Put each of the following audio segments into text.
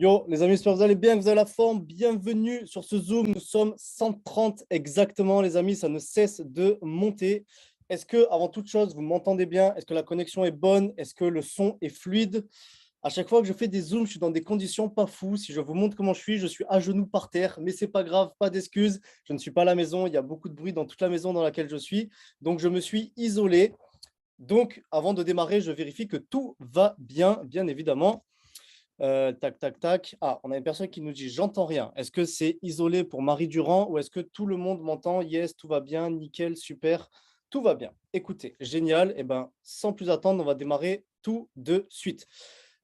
Yo, les amis, j'espère que vous allez bien, que vous avez la forme. Bienvenue sur ce Zoom. Nous sommes 130 exactement, les amis. Ça ne cesse de monter. Est-ce que, avant toute chose, vous m'entendez bien? Est-ce que la connexion est bonne? Est-ce que le son est fluide? À chaque fois que je fais des Zooms, je suis dans des conditions pas fous. Si je vous montre comment je suis à genoux par terre, mais c'est pas grave, pas d'excuses. Je ne suis pas à la maison. Il y a beaucoup de bruit dans toute la maison dans laquelle je suis. Donc, je me suis isolé. Donc, avant de démarrer, je vérifie que tout va bien, bien évidemment. Tac, tac, tac. Ah, on a une personne qui nous dit j'entends rien. Est-ce que c'est isolé pour Marie Durand ou est-ce que tout le monde m'entend? Yes, tout va bien, nickel, super, tout va bien. Écoutez, génial. Et ben, sans plus attendre, on va démarrer tout de suite.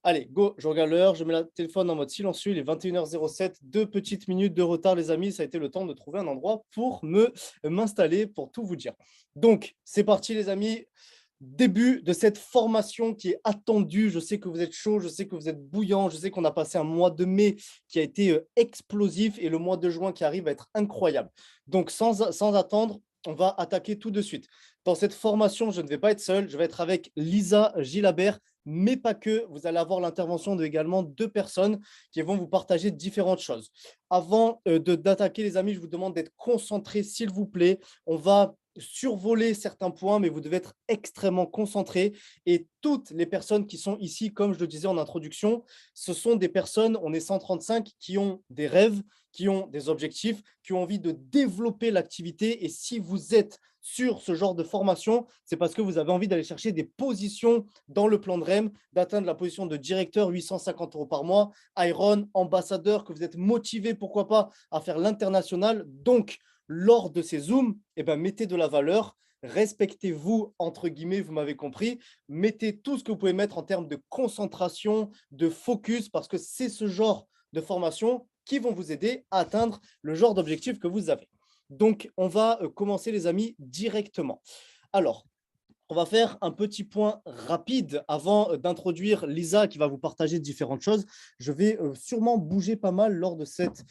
Allez, go, je regarde l'heure, je mets le téléphone en mode silencieux, il est 21h07, 2 petites minutes de retard, les amis. Ça a été le temps de trouver un endroit pour m'installer, pour tout vous dire. Donc, c'est parti, les amis. Début de cette formation qui est attendue. Je sais que vous êtes chaud, je sais que vous êtes bouillant, je sais qu'on a passé un mois de mai qui a été explosif et le mois de juin qui arrive va être incroyable. Donc, sans attendre, on va attaquer tout de suite. Dans cette formation, je ne vais pas être seul, je vais être avec Lisa Gilabert, mais pas que. Vous allez avoir l'intervention de également 2 personnes qui vont vous partager différentes choses. Avant d'attaquer, les amis, je vous demande d'être concentrés, s'il vous plaît. On va survoler certains points, mais vous devez être extrêmement concentré. Et toutes les personnes qui sont ici, comme je le disais en introduction, ce sont des personnes, on est 135, qui ont des rêves, qui ont des objectifs, qui ont envie de développer l'activité. Et si vous êtes sur ce genre de formation, c'est parce que vous avez envie d'aller chercher des positions dans le plan de REM, d'atteindre la position de directeur, 850 € par mois, Iron, ambassadeur, que vous êtes motivé, pourquoi pas, à faire l'international. Donc, lors de ces Zooms, eh ben, mettez de la valeur, respectez-vous, entre guillemets, vous m'avez compris, mettez tout ce que vous pouvez mettre en termes de concentration, de focus, parce que c'est ce genre de formation qui vont vous aider à atteindre le genre d'objectif que vous avez. Donc, on va commencer, les amis, directement. Alors, on va faire un petit point rapide avant d'introduire Lisa qui va vous partager différentes choses. Je vais sûrement bouger pas mal lors de cette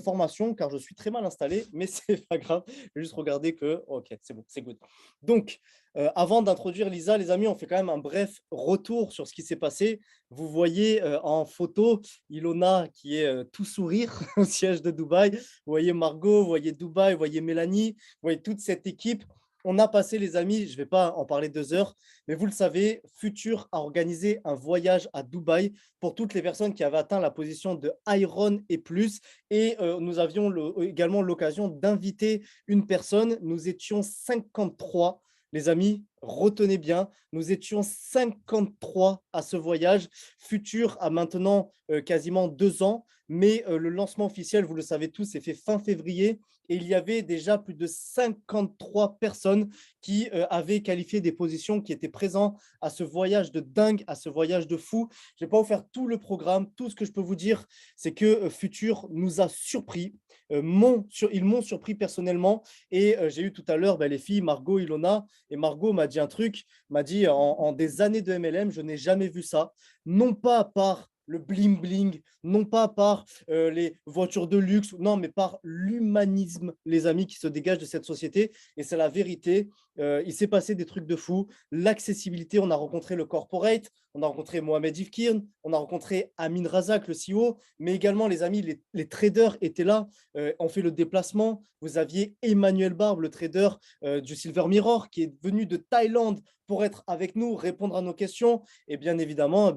formation car je suis très mal installé, mais c'est pas grave. Je vais juste regarder que, ok, c'est bon, c'est good. Donc, avant d'introduire Lisa, les amis, on fait quand même un bref retour sur ce qui s'est passé. Vous voyez en photo Ilona qui est tout sourire au siège de Dubaï. Vous voyez Margot, vous voyez Dubaï, vous voyez Mélanie, vous voyez toute cette équipe. On a passé, les amis, je ne vais pas en parler 2 heures, mais vous le savez, Futur a organisé un voyage à Dubaï pour toutes les personnes qui avaient atteint la position de Iron et plus. Et nous avions également l'occasion d'inviter une personne. Nous étions 53. Les amis, retenez bien, nous étions 53 à ce voyage. Futur a maintenant quasiment 2 ans, mais le lancement officiel, vous le savez tous, s'est fait fin février et il y avait déjà plus de 53 personnes qui avaient qualifié des positions, qui étaient présents à ce voyage de dingue, à ce voyage de fou. Je ne vais pas vous faire tout le programme. Tout ce que je peux vous dire, c'est que Futur nous a surpris. Ils m'ont surpris personnellement. Et j'ai eu tout à l'heure les filles, Margot, Ilona. Et Margot m'a dit un truc, m'a dit en des années de MLM, je n'ai jamais vu ça. Non pas par le bling bling, non pas par les voitures de luxe, non, mais par l'humanisme, les amis, qui se dégage de cette société. Et c'est la vérité. Il s'est passé des trucs de fou. L'accessibilité, on a rencontré le corporate, on a rencontré Mohamed Ifkirn, on a rencontré Amin Razak, le CEO, mais également, les amis, les traders étaient là, ont fait le déplacement. Vous aviez Emmanuel Barbe, le trader du Silver Mirror, qui est venu de Thaïlande pour être avec nous, répondre à nos questions. Et bien évidemment,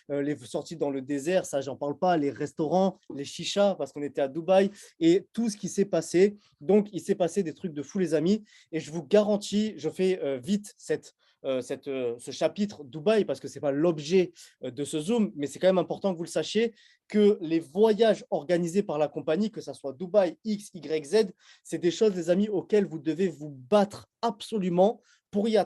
les sorties dans le désert, ça, j'en parle pas, les restaurants, les chichas, parce qu'on était à Dubaï, et tout ce qui s'est passé. Donc, il s'est passé des trucs de fou, les amis. Et je vous garantis, je fais vite ce chapitre Dubaï, parce que ce n'est pas l'objet de ce Zoom, mais c'est quand même important que vous le sachiez, que les voyages organisés par la compagnie, que ce soit Dubaï, X, Y, Z, c'est des choses, les amis, auxquelles vous devez vous battre absolument pour les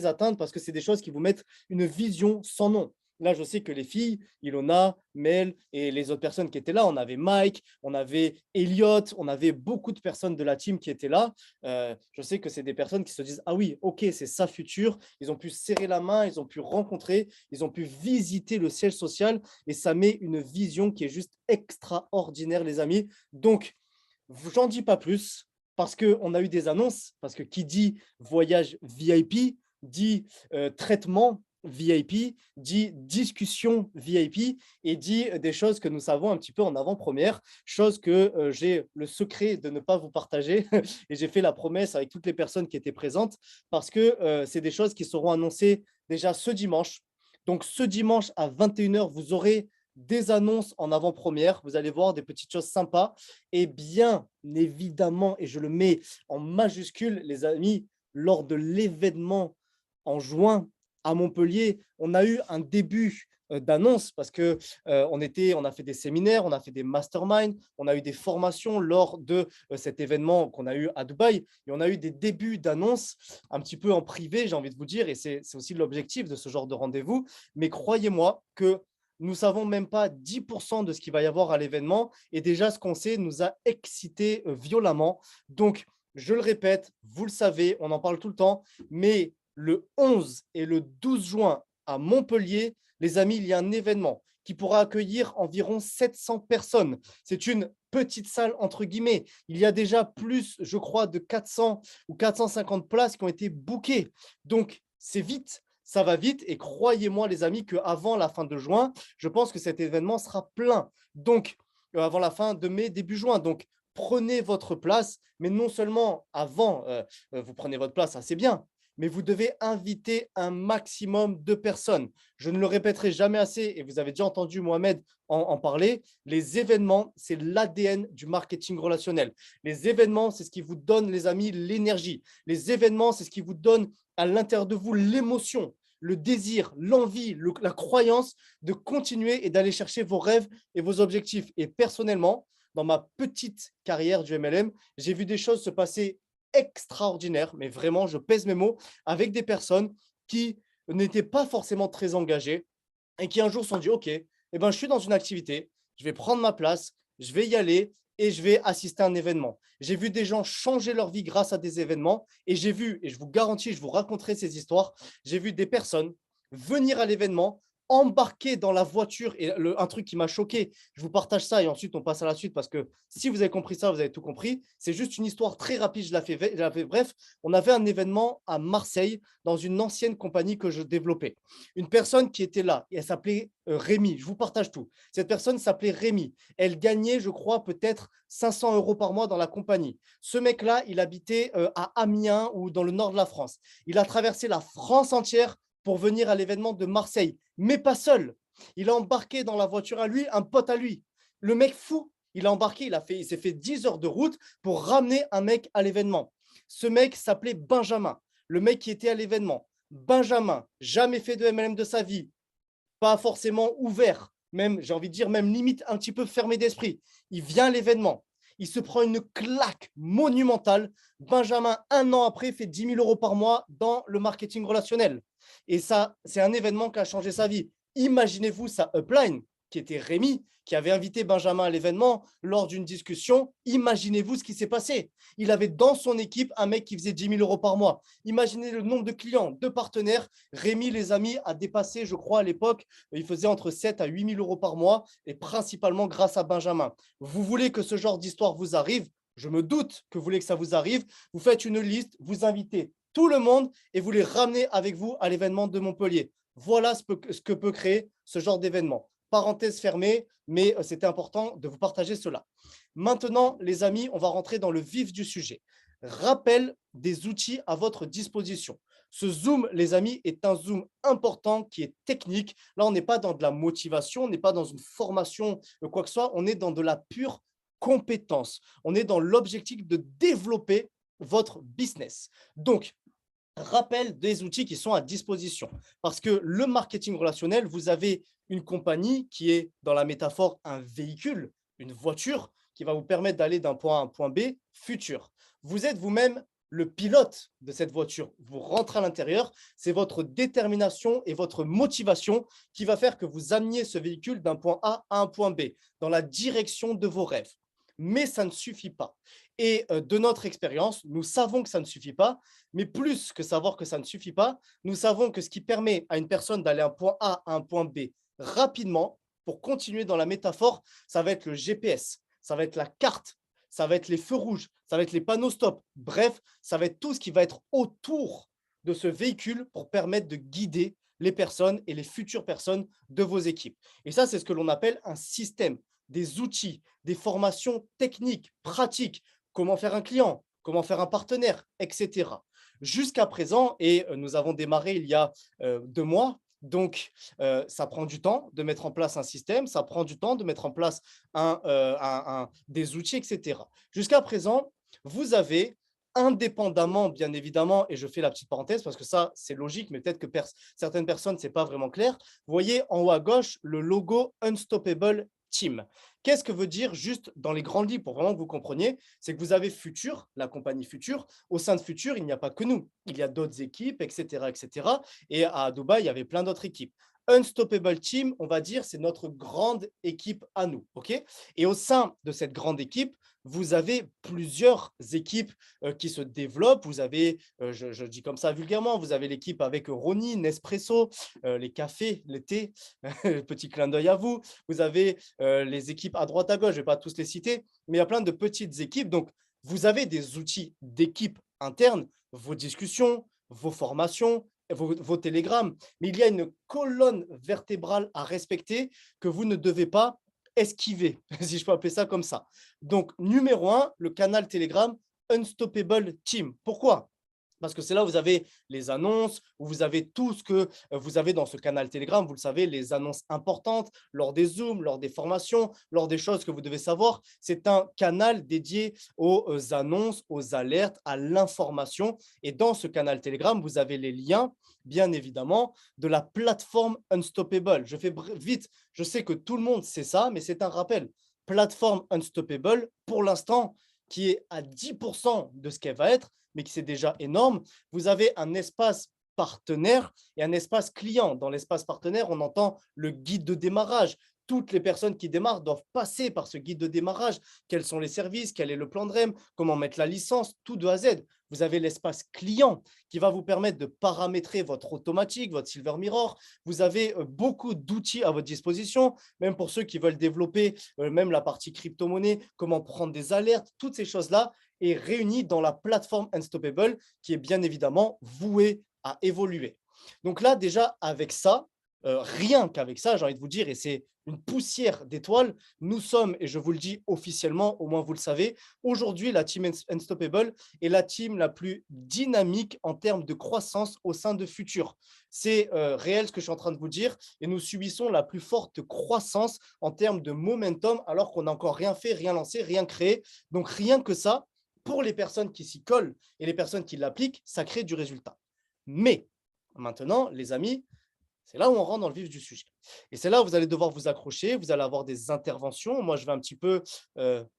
atteindre, parce que c'est des choses qui vous mettent une vision sans nom. Là, je sais que les filles, Ilona, Mel et les autres personnes qui étaient là, on avait Mike, on avait Elliot, on avait beaucoup de personnes de la team qui étaient là. Je sais que c'est des personnes qui se disent « Ah oui, ok, c'est ça Futur ». Ils ont pu serrer la main, ils ont pu rencontrer, ils ont pu visiter le siège social et ça met une vision qui est juste extraordinaire, les amis. Donc, j'en dis pas plus parce qu'on a eu des annonces, parce que qui dit voyage VIP dit traitement VIP dit discussion VIP et dit des choses que nous savons un petit peu en avant-première, chose que j'ai le secret de ne pas vous partager et j'ai fait la promesse avec toutes les personnes qui étaient présentes parce que c'est des choses qui seront annoncées déjà ce dimanche. Donc ce dimanche à 21h, vous aurez des annonces en avant-première, vous allez voir des petites choses sympas et bien évidemment, et je le mets en majuscule les amis, lors de l'événement en juin à Montpellier, on a eu un début d'annonce parce que on a fait des séminaires, on a fait des masterminds, on a eu des formations lors de cet événement qu'on a eu à Dubaï et on a eu des débuts d'annonce un petit peu en privé, j'ai envie de vous dire, et c'est aussi l'objectif de ce genre de rendez-vous. Mais croyez-moi que nous ne savons même pas 10% de ce qu'il va y avoir à l'événement et déjà ce qu'on sait nous a excités violemment. Donc, je le répète, vous le savez, on en parle tout le temps, mais le 11 et le 12 juin à Montpellier, les amis, il y a un événement qui pourra accueillir environ 700 personnes. C'est une petite salle, entre guillemets. Il y a déjà plus, je crois, de 400 ou 450 places qui ont été bookées. Donc, c'est vite, ça va vite. Et croyez-moi, les amis, qu'avant la fin de juin, je pense que cet événement sera plein. Donc, avant la fin de mai, début juin. Donc, prenez votre place, mais non seulement avant, vous prenez votre place, ça c'est bien, mais vous devez inviter un maximum de personnes. Je ne le répéterai jamais assez, et vous avez déjà entendu Mohamed en parler, les événements, c'est l'ADN du marketing relationnel. Les événements, c'est ce qui vous donne, les amis, l'énergie. Les événements, c'est ce qui vous donne à l'intérieur de vous l'émotion, le désir, l'envie, la croyance de continuer et d'aller chercher vos rêves et vos objectifs. Et personnellement, dans ma petite carrière du MLM, j'ai vu des choses se passer extraordinaires, mais vraiment, je pèse mes mots, avec des personnes qui n'étaient pas forcément très engagées et qui un jour se sont dit, OK, eh ben, je suis dans une activité, je vais prendre ma place, je vais y aller et je vais assister à un événement. J'ai vu des gens changer leur vie grâce à des événements et j'ai vu, et je vous garantis, je vous raconterai ces histoires, j'ai vu des personnes venir à l'événement, embarquer dans la voiture et un truc qui m'a choqué, je vous partage ça et ensuite on passe à la suite parce que si vous avez compris ça, vous avez tout compris. C'est juste une histoire très rapide, je la fais bref. On avait un événement à Marseille dans une ancienne compagnie que je développais. Une personne qui était là, et elle s'appelait Rémi, je vous partage tout. Cette personne s'appelait Rémi. Elle gagnait, je crois, peut-être 500 € par mois dans la compagnie. Ce mec-là, il habitait à Amiens ou dans le nord de la France. Il a traversé la France entière pour venir à l'événement de Marseille, mais pas seul. Il a embarqué dans la voiture à lui, un pote à lui. Le mec fou, il a embarqué, il s'est fait 10 heures de route pour ramener un mec à l'événement. Ce mec s'appelait Benjamin, le mec qui était à l'événement. Benjamin, jamais fait de MLM de sa vie, pas forcément ouvert, même, j'ai envie de dire, même limite un petit peu fermé d'esprit. Il vient à l'événement, il se prend une claque monumentale. Benjamin, un an après, fait 10 000 € par mois dans le marketing relationnel. Et ça, c'est un événement qui a changé sa vie. Imaginez-vous sa upline, qui était Rémi, qui avait invité Benjamin à l'événement lors d'une discussion. Imaginez-vous ce qui s'est passé. Il avait dans son équipe un mec qui faisait 10 000 € par mois. Imaginez le nombre de clients, de partenaires. Rémi, les amis, a dépassé, je crois, à l'époque, il faisait entre 7 à 8 000 € par mois et principalement grâce à Benjamin. Vous voulez que ce genre d'histoire vous arrive? Je me doute que vous voulez que ça vous arrive. Vous faites une liste, vous invitez tout le monde et vous les ramenez avec vous à l'événement de Montpellier. Voilà ce que peut créer ce genre d'événement. Parenthèse fermée, mais c'était important de vous partager cela. Maintenant, les amis, on va rentrer dans le vif du sujet. Rappel des outils à votre disposition. Ce Zoom, les amis, est un Zoom important qui est technique. Là, on n'est pas dans de la motivation, on n'est pas dans une formation, quoi que ce soit, on est dans de la pure compétence. On est dans l'objectif de développer votre business. Donc, rappel des outils qui sont à disposition. Parce que le marketing relationnel, vous avez une compagnie qui est, dans la métaphore, un véhicule, une voiture qui va vous permettre d'aller d'un point A à un point B futur. Vous êtes vous-même le pilote de cette voiture. Vous rentrez à l'intérieur, c'est votre détermination et votre motivation qui va faire que vous ameniez ce véhicule d'un point A à un point B, dans la direction de vos rêves. Mais ça ne suffit pas. Et de notre expérience, nous savons que ça ne suffit pas, mais plus que savoir que ça ne suffit pas, nous savons que ce qui permet à une personne d'aller d'un point A à un point B rapidement, pour continuer dans la métaphore, ça va être le GPS, ça va être la carte, ça va être les feux rouges, ça va être les panneaux stop. Bref, ça va être tout ce qui va être autour de ce véhicule pour permettre de guider les personnes et les futures personnes de vos équipes. Et ça, c'est ce que l'on appelle un système, des outils, des formations techniques, pratiques, comment faire un client, comment faire un partenaire, etc. Jusqu'à présent, et nous avons démarré il y a 2 mois, donc ça prend du temps de mettre en place un système, ça prend du temps de mettre en place des outils, etc. Jusqu'à présent, vous avez indépendamment, bien évidemment, et je fais la petite parenthèse parce que ça, c'est logique, mais peut-être que certaines personnes, ce n'est pas vraiment clair. Vous voyez en haut à gauche le logo Unstoppable Team. Qu'est-ce que veut dire juste dans les grandes lignes pour vraiment que vous compreniez? C'est que vous avez Futur, la compagnie Futur. Au sein de Futur, il n'y a pas que nous. Il y a d'autres équipes, etc., etc. Et à Dubaï, il y avait plein d'autres équipes. Unstoppable Team, on va dire, c'est notre grande équipe à nous. OK? Et au sein de cette grande équipe, vous avez plusieurs équipes qui se développent. Vous avez, je dis comme ça vulgairement, vous avez l'équipe avec Roni, Nespresso, les cafés, les thés, petit clin d'œil à vous. Vous avez les équipes à droite, à gauche, je ne vais pas tous les citer, mais il y a plein de petites équipes. Donc, vous avez des outils d'équipe interne, vos discussions, vos formations, vos télégrammes, mais il y a une colonne vertébrale à respecter que vous ne devez pas esquiver, si je peux appeler ça comme ça. Donc, numéro un, le canal Telegram Unstoppable Team. Pourquoi? Parce que c'est là où vous avez les annonces, où vous avez tout ce que vous avez dans ce canal Telegram. Vous le savez, les annonces importantes lors des Zooms, lors des formations, lors des choses que vous devez savoir. C'est un canal dédié aux annonces, aux alertes, à l'information. Et dans ce canal Telegram, vous avez les liens, bien évidemment, de la plateforme Unstoppable. Je fais vite, je sais que tout le monde sait ça, mais c'est un rappel. Plateforme Unstoppable, pour l'instant, qui est à 10% de ce qu'elle va être, mais qui c'est déjà énorme. Vous avez un espace partenaire et un espace client. Dans l'espace partenaire, on entend le guide de démarrage. Toutes les personnes qui démarrent doivent passer par ce guide de démarrage. Quels sont les services? Quel est le plan de REM? Comment mettre la licence? Tout de A à Z. Vous avez l'espace client qui va vous permettre de paramétrer votre automatique, votre Silver Mirror. Vous avez beaucoup d'outils à votre disposition, même pour ceux qui veulent développer même la partie crypto-monnaie, comment prendre des alertes, toutes ces choses-là est réunie dans la plateforme Unstoppable qui est bien évidemment vouée à évoluer. Donc là, déjà, avec ça, rien qu'avec ça, j'ai envie de vous dire, et c'est une poussière d'étoiles, nous sommes, et je vous le dis officiellement, au moins vous le savez, aujourd'hui, la team Unstoppable est la team la plus dynamique en termes de croissance au sein de Futur. C'est réel ce que je suis en train de vous dire, et nous subissons la plus forte croissance en termes de momentum, alors qu'on n'a encore rien fait, rien lancé, rien créé. Donc rien que ça, pour les personnes qui s'y collent et les personnes qui l'appliquent, ça crée du résultat. Mais maintenant, les amis, c'est là où on rentre dans le vif du sujet. Et c'est là où vous allez devoir vous accrocher, vous allez avoir des interventions. Moi, je vais un petit peu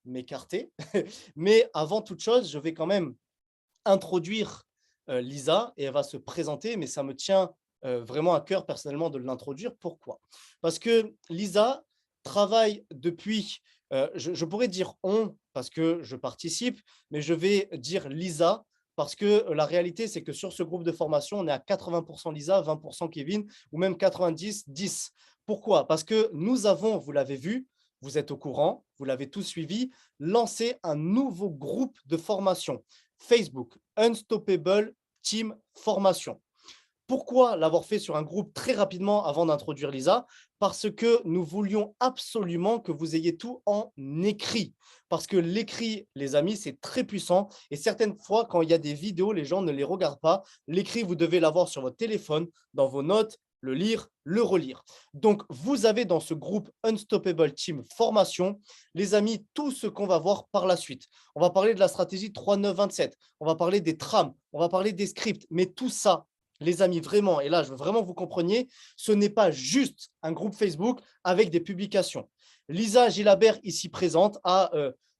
m'écarter. Mais avant toute chose, je vais quand même introduire Lisa et elle va se présenter, mais ça me tient vraiment à cœur personnellement de l'introduire. Pourquoi? Parce que Lisa travaille depuis, je pourrais dire on, parce que je participe, mais je vais dire Lisa parce que la réalité, c'est que sur ce groupe de formation, on est à 80% Lisa, 20% Kevin, ou même 90-10. Pourquoi? Parce que nous avons, vous l'avez vu, vous êtes au courant, vous l'avez tous suivi, lancé un nouveau groupe de formation. Facebook, Unstoppable Team Formation. Pourquoi l'avoir fait sur un groupe très rapidement avant d'introduire Lisa? Parce que nous voulions absolument que vous ayez tout en écrit. Parce que l'écrit, les amis, c'est très puissant. Et certaines fois, quand il y a des vidéos, les gens ne les regardent pas. L'écrit, vous devez l'avoir sur votre téléphone, dans vos notes, le lire, le relire. Donc, vous avez dans ce groupe Unstoppable Team Formation, les amis, tout ce qu'on va voir par la suite. On va parler de la stratégie 3-9-27. On va parler des trames. On va parler des scripts. Mais tout ça, les amis, vraiment, et là, je veux vraiment que vous compreniez, ce n'est pas juste un groupe Facebook avec des publications. Lisa Gilabert, ici présente, a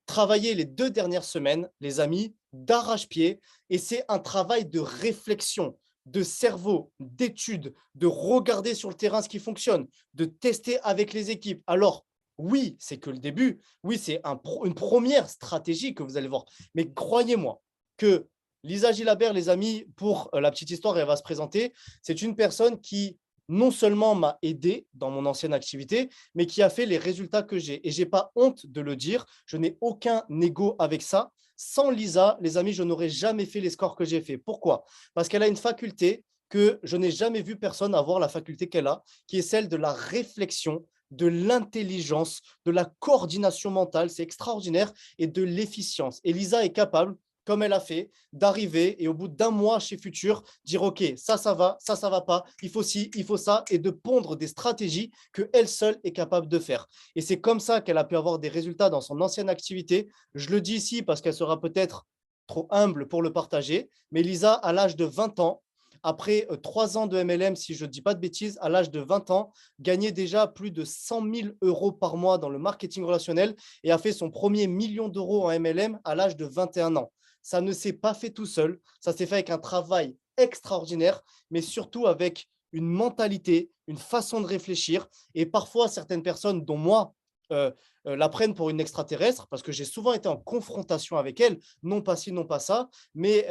travaillé les 2 dernières semaines, les amis, d'arrache-pied, et c'est un travail de réflexion, de cerveau, d'étude, de regarder sur le terrain ce qui fonctionne, de tester avec les équipes. Alors, oui, c'est que le début, oui, c'est une première stratégie que vous allez voir, mais croyez-moi que Lisa Gilabert, les amis, pour la petite histoire, elle va se présenter. C'est une personne qui non seulement m'a aidé dans mon ancienne activité, mais qui a fait les résultats que j'ai. Et je n'ai pas honte de le dire. Je n'ai aucun ego avec ça. Sans Lisa, les amis, je n'aurais jamais fait les scores que j'ai fait. Pourquoi? Parce qu'elle a une faculté que je n'ai jamais vu personne avoir la faculté qu'elle a, qui est celle de la réflexion, de l'intelligence, de la coordination mentale, c'est extraordinaire, et de l'efficience. Et Lisa est capable, comme elle a fait, d'arriver et au bout d'un mois chez Futur, dire OK, ça va, ça va pas, il faut ci, il faut ça, et de pondre des stratégies qu'elle seule est capable de faire. Et c'est comme ça qu'elle a pu avoir des résultats dans son ancienne activité. Je le dis ici parce qu'elle sera peut-être trop humble pour le partager, mais Lisa, à l'âge de 20 ans, après 3 ans de MLM, si je ne dis pas de bêtises, à l'âge de 20 ans, gagnait déjà plus de 100 000 euros par mois dans le marketing relationnel et a fait son premier million d'euros en MLM à l'âge de 21 ans. Ça ne s'est pas fait tout seul, ça s'est fait avec un travail extraordinaire, mais surtout avec une mentalité, une façon de réfléchir. Et parfois, certaines personnes, dont moi, la prennent pour une extraterrestre parce que j'ai souvent été en confrontation avec elle, non pas ci, non pas ça, mais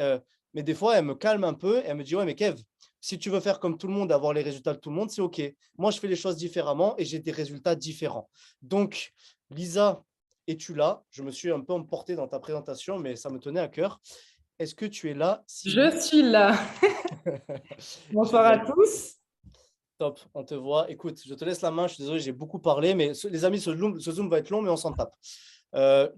des fois, elle me calme un peu et elle me dit, ouais, mais Kev, si tu veux faire comme tout le monde, avoir les résultats de tout le monde, c'est OK. Moi, je fais les choses différemment et j'ai des résultats différents. Donc, Lisa, es-tu là? Je me suis un peu emporté dans ta présentation, mais ça me tenait à cœur. Est-ce que tu es là? Si oui, Je suis là. Bonsoir à génial. tous. Top, on te voit. Écoute, je te laisse la main. Je suis désolé, j'ai beaucoup parlé, mais les amis, ce Zoom va être long, mais on s'en tape.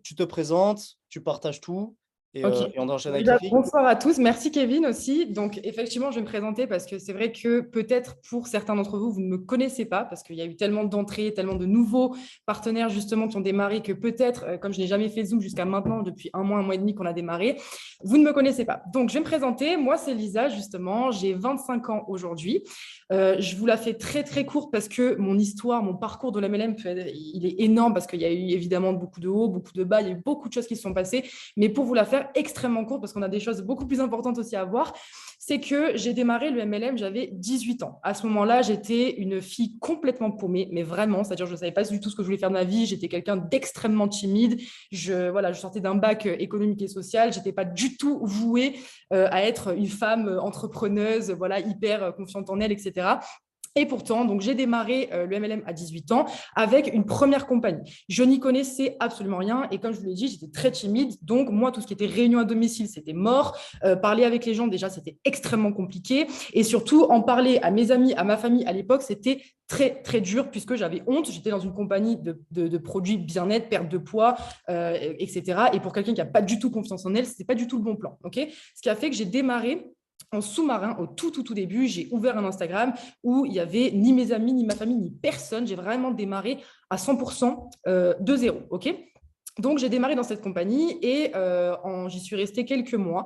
Tu te présentes, tu partages tout Ok. et on enchaîne avec les Déjà, filles. bonsoir à tous. Merci Kevin aussi. Donc, effectivement, je vais me présenter parce que c'est vrai que peut-être pour certains d'entre vous, vous ne me connaissez pas parce qu'il y a eu tellement d'entrées, tellement de nouveaux partenaires justement qui ont démarré que peut-être, comme je n'ai jamais fait Zoom jusqu'à maintenant, depuis un mois et demi qu'on a démarré, vous ne me connaissez pas. Donc, je vais me présenter. Moi, c'est Lisa, justement. J'ai 25 ans aujourd'hui. Je vous la fais très, très courte parce que mon histoire, mon parcours de l'MLM, il est énorme parce qu'il y a eu évidemment beaucoup de hauts, beaucoup de bas. Il y a eu beaucoup de choses qui se sont passées. Mais pour vous la faire extrêmement courte, parce qu'on a des choses beaucoup plus importantes aussi à voir, c'est que j'ai démarré le MLM, j'avais 18 ans. À ce moment-là, j'étais une fille complètement paumée, mais vraiment, c'est-à-dire je ne savais pas du tout ce que je voulais faire de ma vie. J'étais quelqu'un d'extrêmement timide. Je sortais d'un bac économique et social. Je n'étais pas du tout vouée à être une femme entrepreneuse, voilà, hyper confiante en elle, etc. Et pourtant, donc j'ai démarré le MLM à 18 ans avec une première compagnie. Je n'y connaissais absolument rien et comme je vous l'ai dit, j'étais très timide. Donc moi, tout ce qui était réunion à domicile, c'était mort. Parler avec les gens, déjà, c'était extrêmement compliqué. Et surtout, en parler à mes amis, à ma famille à l'époque, c'était très, très dur puisque j'avais honte. J'étais dans une compagnie de produits bien-être, perte de poids, etc. Et pour quelqu'un qui n'a pas du tout confiance en elle, ce n'était pas du tout le bon plan. Okay, ce qui a fait que j'ai démarré en sous-marin, au tout début, j'ai ouvert un Instagram où il n'y avait ni mes amis, ni ma famille, ni personne. J'ai vraiment démarré à 100% de zéro. OK, donc, j'ai démarré dans cette compagnie et j'y suis restée quelques mois.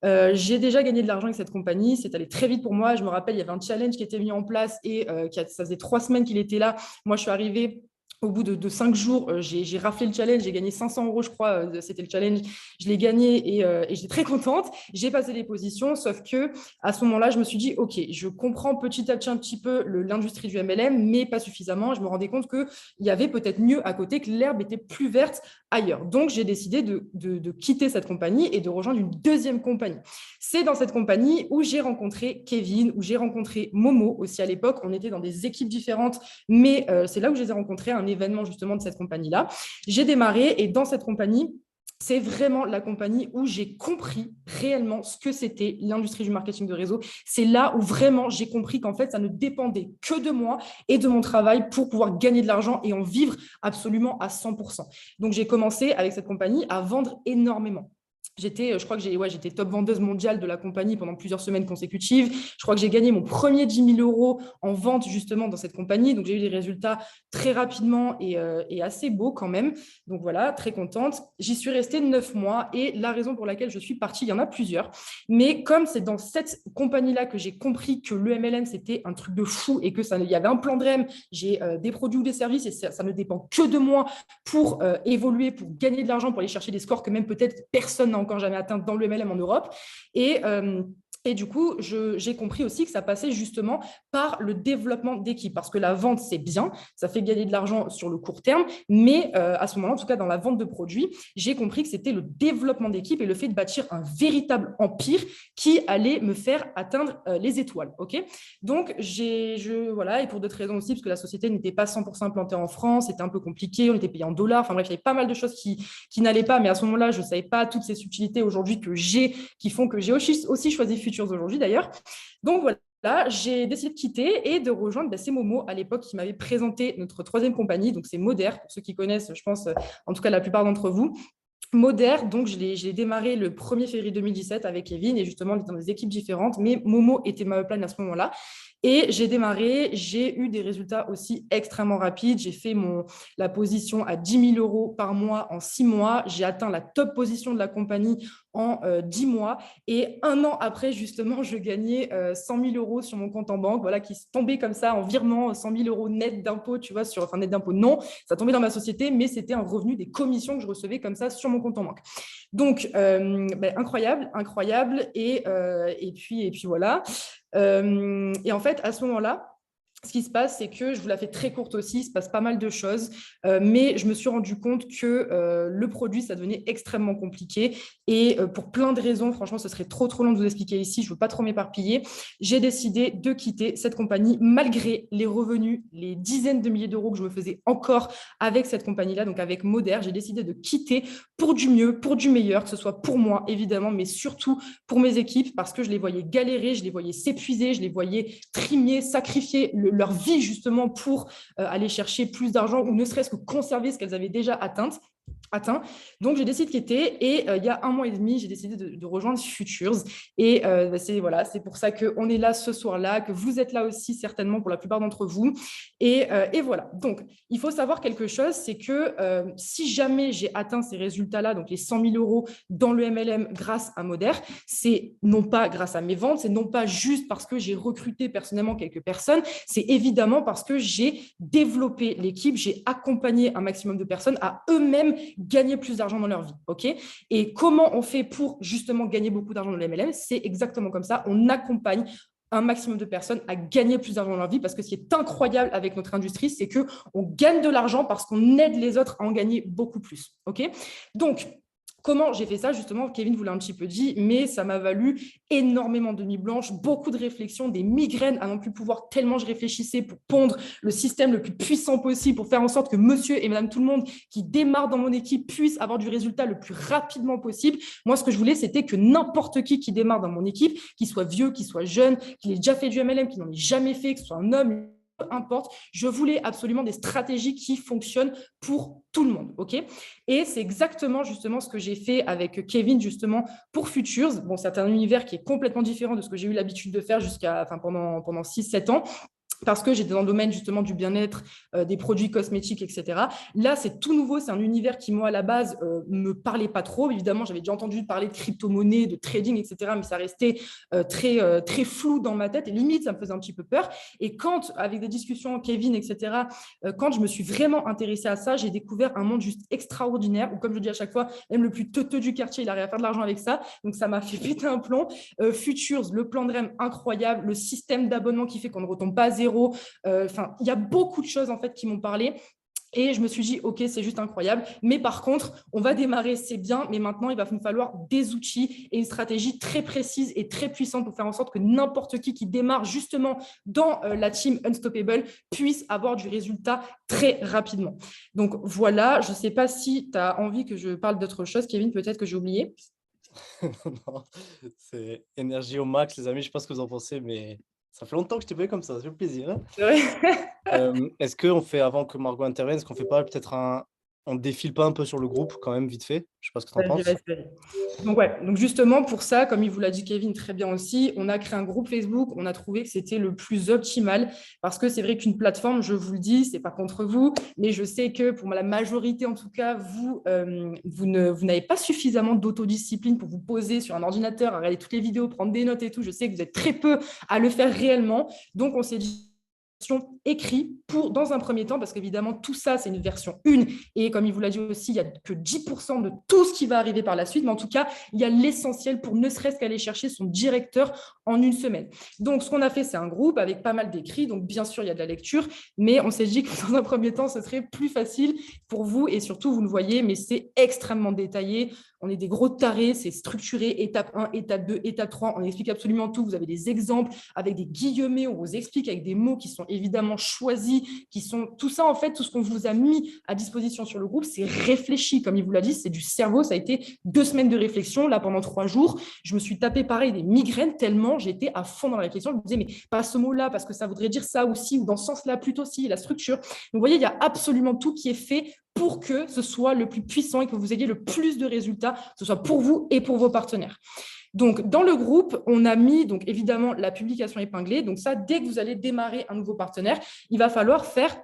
J'ai déjà gagné de l'argent avec cette compagnie. C'est allé très vite pour moi. Je me rappelle, il y avait un challenge qui était mis en place et ça faisait 3 semaines qu'il était là. Moi, je suis arrivée. Au bout de 5 jours, j'ai raflé le challenge, j'ai gagné 500 euros, je crois, c'était le challenge. Je l'ai gagné et j'étais très contente. J'ai passé les positions, sauf que à ce moment-là, je me suis dit, OK, je comprends petit à petit un petit peu l'industrie du MLM, mais pas suffisamment. Je me rendais compte qu'il y avait peut-être mieux à côté, que l'herbe était plus verte ailleurs. Donc, j'ai décidé de quitter cette compagnie et de rejoindre une deuxième compagnie. C'est dans cette compagnie où j'ai rencontré Kevin, où j'ai rencontré Momo aussi à l'époque. On était dans des équipes différentes, mais c'est là où je les ai rencontrés, un événement justement de cette compagnie-là. J'ai démarré et dans cette compagnie, c'est vraiment la compagnie où j'ai compris réellement ce que c'était l'industrie du marketing de réseau. C'est là où vraiment j'ai compris qu'en fait, ça ne dépendait que de moi et de mon travail pour pouvoir gagner de l'argent et en vivre absolument à 100%. Donc, j'ai commencé avec cette compagnie à vendre énormément. Je crois que j'étais top vendeuse mondiale de la compagnie pendant plusieurs semaines consécutives. Je crois que j'ai gagné mon premier 10 000 euros en vente justement dans cette compagnie. Donc, j'ai eu des résultats très rapidement et assez beaux quand même. Donc voilà, très contente. J'y suis restée 9 mois et la raison pour laquelle je suis partie, il y en a plusieurs. Mais comme c'est dans cette compagnie-là que j'ai compris que le MLM, c'était un truc de fou et que il y avait un plan de REM, j'ai des produits ou des services et ça ne dépend que de moi pour évoluer, pour gagner de l'argent, pour aller chercher des scores que même peut-être personne n'a encore jamais atteint dans le MLM en Europe. Et du coup, j'ai compris aussi que ça passait justement par le développement d'équipe, parce que la vente, c'est bien, ça fait gagner de l'argent sur le court terme, mais à ce moment-là, en tout cas dans la vente de produits, j'ai compris que c'était le développement d'équipe et le fait de bâtir un véritable empire qui allait me faire atteindre les étoiles. Okay, donc, voilà, et pour d'autres raisons aussi, parce que la société n'était pas 100% implantée en France, c'était un peu compliqué, on était payé en dollars, enfin bref, il y avait pas mal de choses qui n'allaient pas, mais à ce moment-là, je ne savais pas toutes ces subtilités aujourd'hui qui font que j'ai aussi choisi Futures aujourd'hui d'ailleurs. Donc voilà, Là, j'ai décidé de quitter et de rejoindre c'est Momo à l'époque qui m'avait présenté notre troisième compagnie. Donc, c'est Moder, pour ceux qui connaissent, je pense, en tout cas la plupart d'entre vous. Moder, donc je l'ai démarré le 1er février 2017 avec Kevin et justement, on était dans des équipes différentes, mais Momo était ma plan à ce moment-là. Et j'ai démarré, j'ai eu des résultats aussi extrêmement rapides. J'ai fait la position à 10 000 euros par mois en 6 mois. J'ai atteint la top position de la compagnie en 10 mois. Et un an après, justement, je gagnais 100 000 euros sur mon compte en banque, voilà, qui tombait comme ça en virement, 100 000 euros net d'impôts, tu vois, enfin net d'impôts, non, ça tombait dans ma société, mais c'était un revenu des commissions que je recevais comme ça sur mon compte en banque. Donc, incroyable, incroyable. Et puis voilà. Et en fait, à ce moment-là, ce qui se passe, c'est que je vous la fais très courte aussi, il se passe pas mal de choses, mais je me suis rendu compte que le produit, ça devenait extrêmement compliqué et pour plein de raisons, franchement, ce serait trop long de vous expliquer ici, je ne veux pas trop m'éparpiller, j'ai décidé de quitter cette compagnie malgré les revenus, les dizaines de milliers d'euros que je me faisais encore avec cette compagnie-là, donc avec Moder, j'ai décidé de quitter pour du mieux, pour du meilleur, que ce soit pour moi, évidemment, mais surtout pour mes équipes, parce que je les voyais galérer, je les voyais s'épuiser, je les voyais trimer, sacrifier leur vie justement pour aller chercher plus d'argent ou ne serait-ce que conserver ce qu'elles avaient déjà atteint. Donc, j'ai décidé de quitter et il y a 1 mois et demi, j'ai décidé de rejoindre Futures. Et c'est pour ça qu'on est là ce soir-là, que vous êtes là aussi certainement pour la plupart d'entre vous. Et voilà. Donc, il faut savoir quelque chose, c'est que si jamais j'ai atteint ces résultats-là, donc les 100 000 euros dans le MLM grâce à Moder, c'est non pas grâce à mes ventes, c'est non pas juste parce que j'ai recruté personnellement quelques personnes, c'est évidemment parce que j'ai développé l'équipe, j'ai accompagné un maximum de personnes à eux-mêmes gagner plus d'argent dans leur vie. Ok. Et comment on fait pour justement gagner beaucoup d'argent dans l'MLM? C'est exactement comme ça. On accompagne un maximum de personnes à gagner plus d'argent dans leur vie parce que ce qui est incroyable avec notre industrie, c'est qu'on gagne de l'argent parce qu'on aide les autres à en gagner beaucoup plus. Ok. Donc, comment j'ai fait ça? Justement, Kevin vous l'a un petit peu dit, mais ça m'a valu énormément de nuits blanches, beaucoup de réflexions, des migraines à non plus pouvoir tellement je réfléchissais pour pondre le système le plus puissant possible pour faire en sorte que monsieur et madame tout le monde qui démarrent dans mon équipe puissent avoir du résultat le plus rapidement possible. Moi, ce que je voulais, c'était que n'importe qui démarre dans mon équipe, qu'il soit vieux, qu'il soit jeune, qu'il ait déjà fait du MLM, qu'il n'en ait jamais fait, que ce soit un homme, peu importe, je voulais absolument des stratégies qui fonctionnent pour tout le monde, ok? Et c'est exactement justement ce que j'ai fait avec Kevin justement pour Futures. Bon, c'est un univers qui est complètement différent de ce que j'ai eu l'habitude de faire pendant 6-7 ans. Parce que j'étais dans le domaine justement du bien-être, des produits cosmétiques, etc. Là, c'est tout nouveau, c'est un univers qui, moi, à la base, me parlait pas trop. Évidemment, j'avais déjà entendu parler de crypto-monnaie, de trading, etc., mais ça restait très flou dans ma tête et limite, ça me faisait un petit peu peur. Et quand, avec des discussions, Kevin, etc., quand je me suis vraiment intéressée à ça, j'ai découvert un monde juste extraordinaire où, comme je dis à chaque fois, même le plus teuteux du quartier, il arrive à faire de l'argent avec ça. Donc, ça m'a fait péter un plomb. Futures, le plan de REM incroyable, le système d'abonnement qui fait qu'on ne retombe pas à zéro. Il y a beaucoup de choses en fait qui m'ont parlé. Et je me suis dit, OK, c'est juste incroyable. Mais par contre, on va démarrer, c'est bien. Mais maintenant, il va nous falloir des outils et une stratégie très précise et très puissante pour faire en sorte que n'importe qui démarre justement dans la team Unstoppable puisse avoir du résultat très rapidement. Donc voilà, je ne sais pas si tu as envie que je parle d'autre chose, Kevin, peut-être que j'ai oublié. Non, c'est énergie au max, les amis. Je sais pas ce que vous en pensez, mais ça fait longtemps que je t'ai pas vu comme ça fait plaisir, hein. C'est vrai. Est-ce qu'on fait, avant que Margot intervienne, est-ce qu'on fait pas peut-être on défile pas un peu sur le groupe quand même vite fait? Je sais pas ce que tu en Vas-y, penses. vas-y. Donc justement, pour ça, comme il vous l'a dit Kevin très bien aussi, on a créé un groupe Facebook, on a trouvé que c'était le plus optimal parce que c'est vrai qu'une plateforme, je vous le dis, c'est pas contre vous, mais je sais que pour la majorité, en tout cas, vous n'avez pas suffisamment d'autodiscipline pour vous poser sur un ordinateur, à regarder toutes les vidéos, prendre des notes et tout. Je sais que vous êtes très peu à le faire réellement. Donc, on s'est dit écrit dans un premier temps, parce qu'évidemment, tout ça, c'est une version 1. Et comme il vous l'a dit aussi, il n'y a que 10% de tout ce qui va arriver par la suite. Mais en tout cas, il y a l'essentiel pour ne serait-ce qu'aller chercher son directeur en 1 semaine. Donc, ce qu'on a fait, c'est un groupe avec pas mal d'écrits. Donc, bien sûr, il y a de la lecture. Mais on s'est dit que dans un premier temps, ce serait plus facile pour vous. Et surtout, vous le voyez, mais c'est extrêmement détaillé. on est des gros tarés, c'est structuré, étape 1, étape 2, étape 3, on explique absolument tout. Vous avez des exemples avec des guillemets, on vous explique avec des mots qui sont évidemment choisis, qui sont tout ça, en fait, tout ce qu'on vous a mis à disposition sur le groupe, c'est réfléchi, comme il vous l'a dit, c'est du cerveau. Ça a été 2 semaines de réflexion. Là, pendant 3 jours, je me suis tapé pareil des migraines tellement j'étais à fond dans la réflexion. Je me disais, mais pas ce mot-là, parce que ça voudrait dire ça aussi, ou dans ce sens-là, plutôt si, la structure. Donc, vous voyez, il y a absolument tout qui est fait pour que ce soit le plus puissant et que vous ayez le plus de résultats, que ce soit pour vous et pour vos partenaires. Donc, dans le groupe, on a mis donc évidemment la publication épinglée. Donc ça, dès que vous allez démarrer un nouveau partenaire, il va falloir faire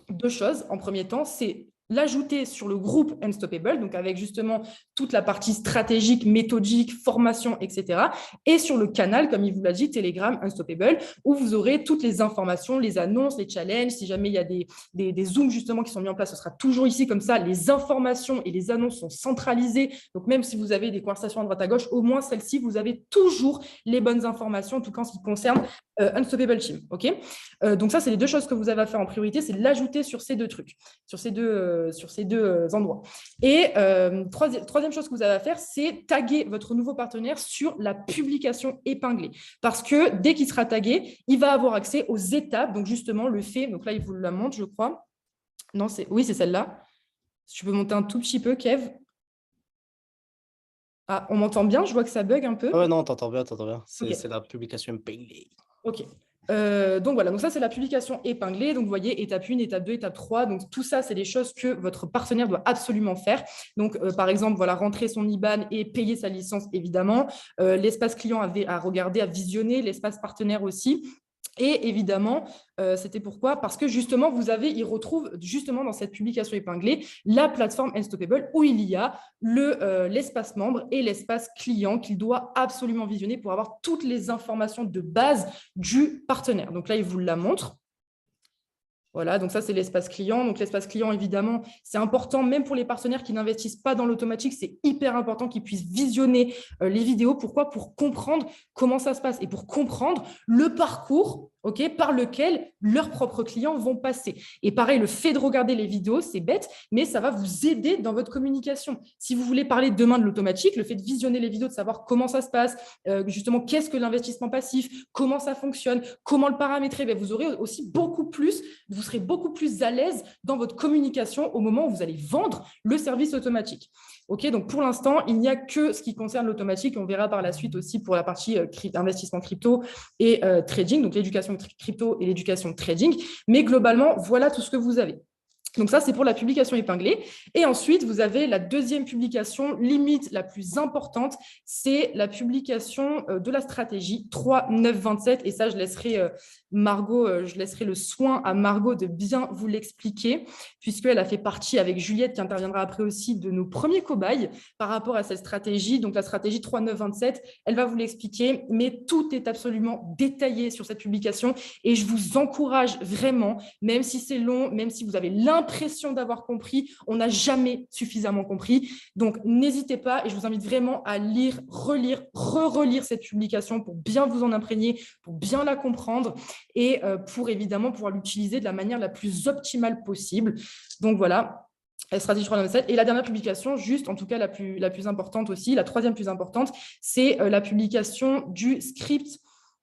2 choses. En premier temps, c'est l'ajouter sur le groupe Unstoppable, donc avec justement toute la partie stratégique, méthodique, formation, etc. Et sur le canal, comme il vous l'a dit, Telegram Unstoppable, où vous aurez toutes les informations, les annonces, les challenges. Si jamais il y a des Zooms justement qui sont mis en place, ce sera toujours ici comme ça. Les informations et les annonces sont centralisées. Donc même si vous avez des conversations à droite à gauche, au moins celle-ci, vous avez toujours les bonnes informations, en tout cas en ce qui concerne Unstoppable Team. Okay, donc ça, c'est les 2 choses que vous avez à faire en priorité, c'est l'ajouter sur ces 2 trucs, sur ces deux endroits. Et troisième chose que vous avez à faire, c'est taguer votre nouveau partenaire sur la publication épinglée. Parce que dès qu'il sera tagué, il va avoir accès aux étapes. Donc justement, le fait, donc là, il vous la montre, je crois. Non, oui, c'est celle-là. Si tu peux monter un tout petit peu, Kev. Ah, on m'entend bien? Je vois que ça bug un peu. Ah ouais, non, t'entends bien, t'entends bien. Okay. C'est la publication épinglée. Ok. Donc voilà, donc ça c'est la publication épinglée. Donc vous voyez, étape 1, étape 2, étape 3. Donc tout ça, c'est des choses que votre partenaire doit absolument faire. Donc par exemple, voilà, rentrer son IBAN et payer sa licence, évidemment. L'espace client à regarder, à visionner, l'espace partenaire aussi. Et évidemment, c'était pourquoi? Parce que justement, il retrouve justement dans cette publication épinglée la plateforme Unstoppable où il y a l'espace membre et l'espace client qu'il doit absolument visionner pour avoir toutes les informations de base du partenaire. Donc là, il vous la montre. Voilà, donc ça, c'est l'espace client. Donc, l'espace client, évidemment, c'est important, même pour les partenaires qui n'investissent pas dans l'automatique, c'est hyper important qu'ils puissent visionner les vidéos. Pourquoi? Pour comprendre comment ça se passe et pour comprendre le parcours par lequel leurs propres clients vont passer. Et pareil, le fait de regarder les vidéos, c'est bête, mais ça va vous aider dans votre communication. Si vous voulez parler demain de l'automatique, le fait de visionner les vidéos, de savoir comment ça se passe, justement, qu'est-ce que l'investissement passif, comment ça fonctionne, comment le paramétrer, vous aurez aussi vous serez beaucoup plus à l'aise dans votre communication au moment où vous allez vendre le service automatique. Donc pour l'instant, il n'y a que ce qui concerne l'automatique. On verra par la suite aussi pour la partie investissement crypto et trading, donc l'éducation crypto et l'éducation trading. Mais globalement, voilà tout ce que vous avez. Donc ça, c'est pour la publication épinglée. Et ensuite, vous avez la deuxième publication, limite la plus importante, c'est la publication de la stratégie 3, 9, 27. Et ça, je laisserai le soin à Margot de bien vous l'expliquer, puisqu'elle a fait partie avec Juliette, qui interviendra après aussi, de nos premiers cobayes par rapport à cette stratégie. Donc la stratégie 3, 9, 27, elle va vous l'expliquer, mais tout est absolument détaillé sur cette publication. Et je vous encourage vraiment, même si c'est long, même si vous avez l'impression d'avoir compris, on n'a jamais suffisamment compris. Donc, n'hésitez pas et je vous invite vraiment à lire, relire, re-relire cette publication pour bien vous en imprégner, pour bien la comprendre et pour évidemment pouvoir l'utiliser de la manière la plus optimale possible. Donc, voilà. La stratégie 397. Et la dernière publication, juste en tout cas la plus importante aussi, la troisième plus importante, c'est la publication du script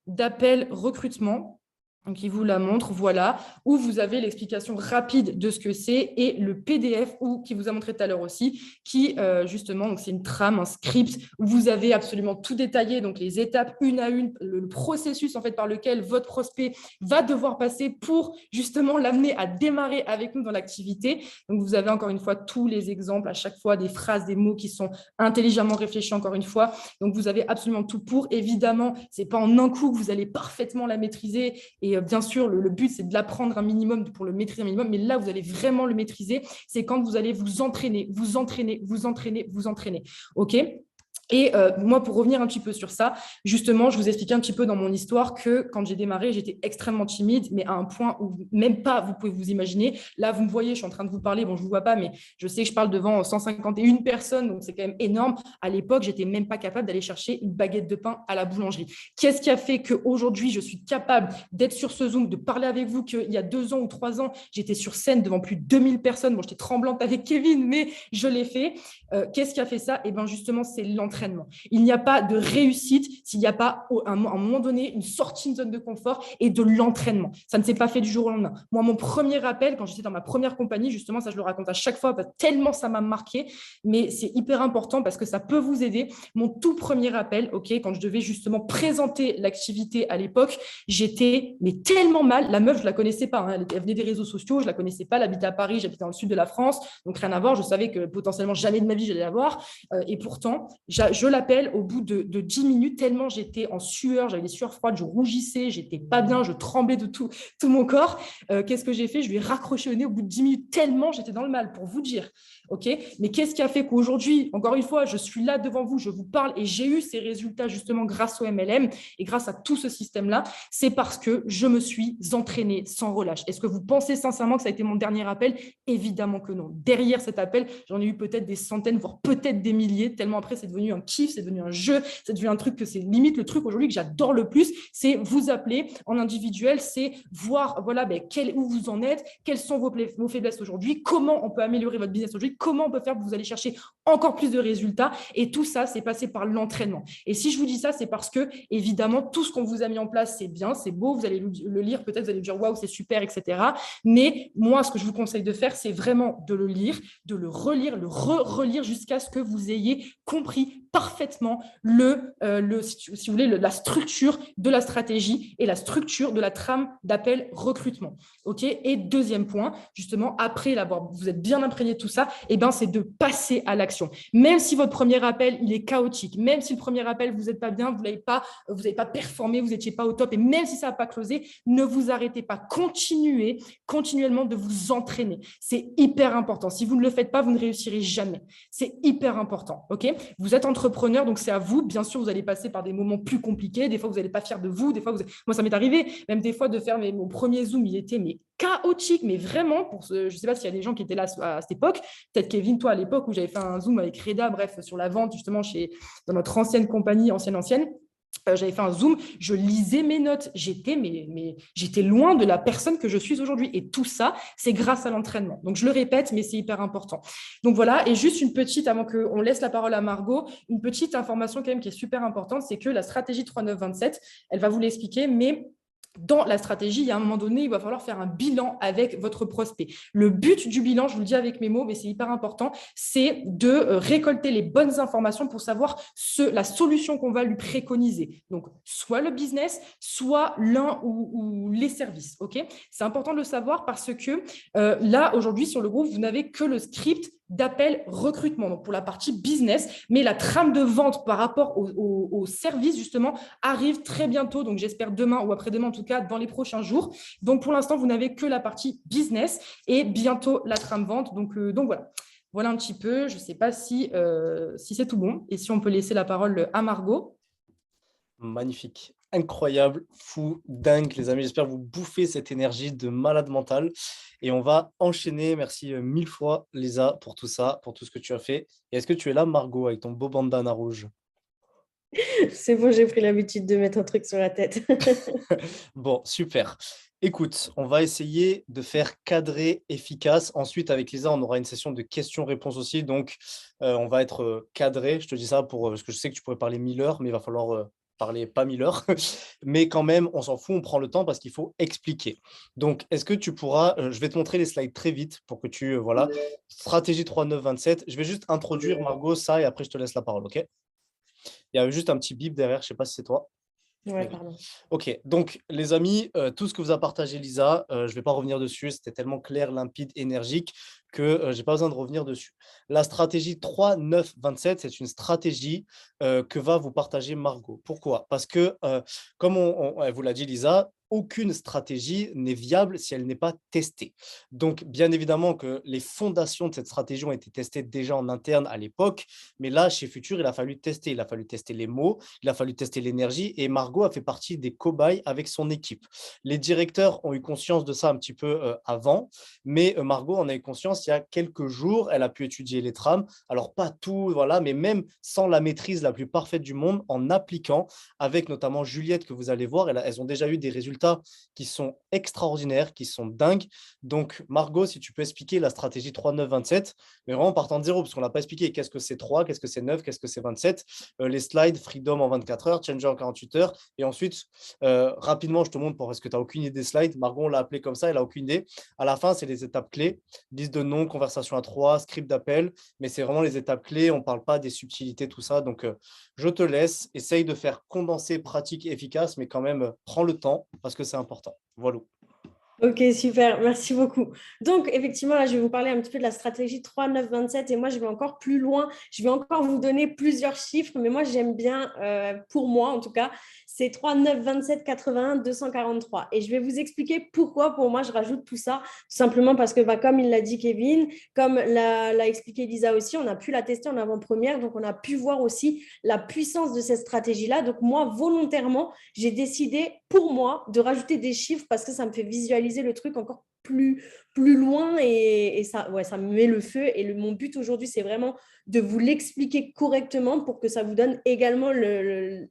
d'appel recrutement. Donc, il vous la montre, voilà, où vous avez l'explication rapide de ce que c'est et le PDF qui vous a montré tout à l'heure aussi, qui justement, donc c'est une trame, un script où vous avez absolument tout détaillé, donc les étapes une à une, le processus en fait par lequel votre prospect va devoir passer pour justement l'amener à démarrer avec nous dans l'activité. Donc, vous avez encore une fois tous les exemples, à chaque fois des phrases, des mots qui sont intelligemment réfléchis encore une fois. Donc, vous avez absolument tout pour. Évidemment, ce n'est pas en un coup que vous allez parfaitement la maîtriser et bien sûr, le but, c'est de l'apprendre un minimum pour le maîtriser un minimum, mais là, vous allez vraiment le maîtriser. C'est quand vous allez vous entraîner, vous entraîner, vous entraîner, vous entraîner. OK ? Et moi, pour revenir un petit peu sur ça, justement, je vous expliquais un petit peu dans mon histoire que quand j'ai démarré, j'étais extrêmement timide, mais à un point où même pas, vous pouvez vous imaginer. Là, vous me voyez, je suis en train de vous parler, bon, je ne vous vois pas, mais je sais que je parle devant 151 personnes, donc c'est quand même énorme. À l'époque, j'étais même pas capable d'aller chercher une baguette de pain à la boulangerie. Qu'est-ce qui a fait qu'aujourd'hui, je suis capable d'être sur ce Zoom, de parler avec vous, qu'il y a 2 ans ou 3 ans, j'étais sur scène devant plus de 2000 personnes. Bon, j'étais tremblante avec Kevin, mais je l'ai fait. Qu'est-ce qui a fait ça? Eh bien, justement, c'est l'entraînement. Il n'y a pas de réussite s'il n'y a pas, à un moment donné, une sortie de zone de confort et de l'entraînement. Ça ne s'est pas fait du jour au lendemain. Moi, mon premier appel, quand j'étais dans ma première compagnie, justement, ça, je le raconte à chaque fois, tellement ça m'a marqué, mais c'est hyper important parce que ça peut vous aider. Mon tout premier appel, quand je devais justement présenter l'activité à l'époque, j'étais mais tellement mal. La meuf, je ne la connaissais pas. Elle venait des réseaux sociaux, je ne la connaissais pas. Elle habitait à Paris, j'habitais dans le sud de la France, donc rien à voir. Je savais que potentiellement jamais de ma vie j'allais la voir. Et pourtant, je l'appelle au bout de 10 minutes, tellement j'étais en sueur, j'avais les sueurs froides, je rougissais, j'étais pas bien, je tremblais de tout mon corps. Qu'est-ce que j'ai fait? Je lui ai raccroché au nez au bout de 10 minutes, tellement j'étais dans le mal, pour vous dire. Mais qu'est-ce qui a fait qu'aujourd'hui, encore une fois, je suis là devant vous, je vous parle et j'ai eu ces résultats justement grâce au MLM et grâce à tout ce système-là? C'est parce que je me suis entraînée sans relâche. Est-ce que vous pensez sincèrement que ça a été mon dernier appel? Évidemment que non. Derrière cet appel, j'en ai eu peut-être des centaines, voire peut-être des milliers, tellement après c'est devenu un kiff, c'est devenu un jeu, c'est devenu un truc que c'est limite le truc aujourd'hui que j'adore le plus, c'est vous appeler en individuel, c'est voir voilà, où vous en êtes, quelles sont vos faiblesses aujourd'hui, comment on peut améliorer votre business aujourd'hui, comment on peut faire pour vous aller chercher encore plus de résultats. Et tout ça, c'est passé par l'entraînement. Et si je vous dis ça, c'est parce que, évidemment, tout ce qu'on vous a mis en place, c'est bien, c'est beau, vous allez le lire, peut-être vous allez dire waouh, c'est super, etc. Mais moi, ce que je vous conseille de faire, c'est vraiment de le lire, de le relire, le relire jusqu'à ce que vous ayez compris parfaitement si vous voulez, la structure de la stratégie et la structure de la trame d'appel recrutement. Et deuxième point, justement, après vous êtes bien imprégné de tout ça, c'est de passer à l'action. Même si votre premier appel, il est chaotique, même si le premier appel, vous n'êtes pas bien, vous n'avez pas performé, vous n'étiez pas au top, et même si ça n'a pas closé, ne vous arrêtez pas. Continuez continuellement de vous entraîner. C'est hyper important. Si vous ne le faites pas, vous ne réussirez jamais. C'est hyper important. Vous êtes entrepreneur, donc c'est à vous. Bien sûr, vous allez passer par des moments plus compliqués. Des fois, vous n'allez pas fier de vous. Des fois, moi, ça m'est arrivé. Même des fois, de faire mon premier Zoom, il était chaotique, mais vraiment, je ne sais pas s'il y a des gens qui étaient là à cette époque. Peut-être Kevin, toi, à l'époque où j'avais fait un Zoom avec Reda, bref, sur la vente, justement, dans notre ancienne compagnie, ancienne. J'avais fait un Zoom, je lisais mes notes, j'étais loin de la personne que je suis aujourd'hui. Et tout ça, c'est grâce à l'entraînement. Donc, je le répète, mais c'est hyper important. Donc, voilà. Et juste une petite, avant qu'on laisse la parole à Margot, une petite information quand même qui est super importante, c'est que la stratégie 3927, elle va vous l'expliquer, mais dans la stratégie, il y a un moment donné, il va falloir faire un bilan avec votre prospect. Le but du bilan, je vous le dis avec mes mots, mais c'est hyper important, c'est de récolter les bonnes informations pour savoir la solution qu'on va lui préconiser. Donc, soit le business, soit l'un ou les services. C'est important de le savoir parce que là, aujourd'hui, sur le groupe, vous n'avez que le script d'appel recrutement, donc pour la partie business, mais la trame de vente par rapport au service, justement, arrive très bientôt, donc j'espère demain ou après-demain, en tout cas, dans les prochains jours. Donc, pour l'instant, vous n'avez que la partie business et bientôt la trame vente. Donc voilà. Voilà un petit peu. Je ne sais pas si c'est tout bon et si on peut laisser la parole à Margot. Magnifique, incroyable, fou, dingue, les amis. J'espère que vous bouffez cette énergie de malade mental. Et on va enchaîner. Merci mille fois, Lisa, pour tout ça, pour tout ce que tu as fait. Et est-ce que tu es là, Margot, avec ton beau bandana rouge? C'est bon, j'ai pris l'habitude de mettre un truc sur la tête. Bon, super. Écoute, on va essayer de faire cadré, efficace. Ensuite, avec Lisa, on aura une session de questions-réponses aussi. Donc, on va être cadré. Je te dis ça parce que je sais que tu pourrais parler 1000 heures, mais il va falloir parler pas 1000 heures. Mais quand même, on s'en fout, on prend le temps parce qu'il faut expliquer. Donc, est-ce que tu pourras, je vais te montrer les slides très vite pour que tu, voilà, stratégie 3927. Je vais juste introduire, Margot, ça et après, je te laisse la parole, OK? Il y a juste un petit bip derrière, je ne sais pas si c'est toi. Ouais, pardon. Ok, donc les amis, tout ce que vous a partagé Lisa, je ne vais pas revenir dessus, c'était tellement clair, limpide, énergique que je n'ai pas besoin de revenir dessus. La stratégie 3-9-27, c'est une stratégie que va vous partager Margot. Pourquoi? Parce que, comme elle vous l'a dit Lisa, aucune stratégie n'est viable si elle n'est pas testée. Donc, bien évidemment que les fondations de cette stratégie ont été testées déjà en interne à l'époque, mais là, chez Futur, il a fallu tester. Il a fallu tester les mots, il a fallu tester l'énergie, et Margot a fait partie des cobayes avec son équipe. Les directeurs ont eu conscience de ça un petit peu avant, mais Margot en a eu conscience il y a quelques jours. Elle a pu étudier les trames, alors pas tout, voilà, mais même sans la maîtrise la plus parfaite du monde, en appliquant, avec notamment Juliette que vous allez voir, elles ont déjà eu des résultats qui sont extraordinaires, qui sont dingues. Donc, Margot, si tu peux expliquer la stratégie 3-9-27, mais vraiment partant de zéro, parce qu'on n'a pas expliqué qu'est-ce que c'est 3, qu'est-ce que c'est 9, qu'est-ce que c'est 27, les slides, Freedom en 24 heures, Changer en 48 heures, et ensuite, rapidement, je te montre parce que tu n'as aucune idée des slides. Margot, on l'a appelé comme ça, elle n'a aucune idée. À la fin, c'est les étapes clés, liste de noms, conversation à 3, script d'appel, mais c'est vraiment les étapes clés, on ne parle pas des subtilités, tout ça. Donc, je te laisse, essaye de faire condenser, pratique, efficace, mais quand même, prends le temps parce que c'est important. Voilà. Ok, super, merci beaucoup. Donc, effectivement, là, je vais vous parler un petit peu de la stratégie 3-9-27 et moi, je vais encore plus loin. Je vais encore vous donner plusieurs chiffres, mais moi, j'aime bien, pour moi en tout cas, c'est 3-9-27-81-243. Et je vais vous expliquer pourquoi, pour moi, je rajoute tout ça. Tout simplement parce que, comme il l'a dit Kevin, comme l'a expliqué Lisa aussi, on a pu la tester en avant-première, donc on a pu voir aussi la puissance de cette stratégie-là. Donc, moi, volontairement, j'ai décidé, pour moi, de rajouter des chiffres parce que ça me fait visualiser le truc encore plus loin et ça, ouais, ça me met le feu. Et mon but aujourd'hui, c'est vraiment de vous l'expliquer correctement pour que ça vous donne également le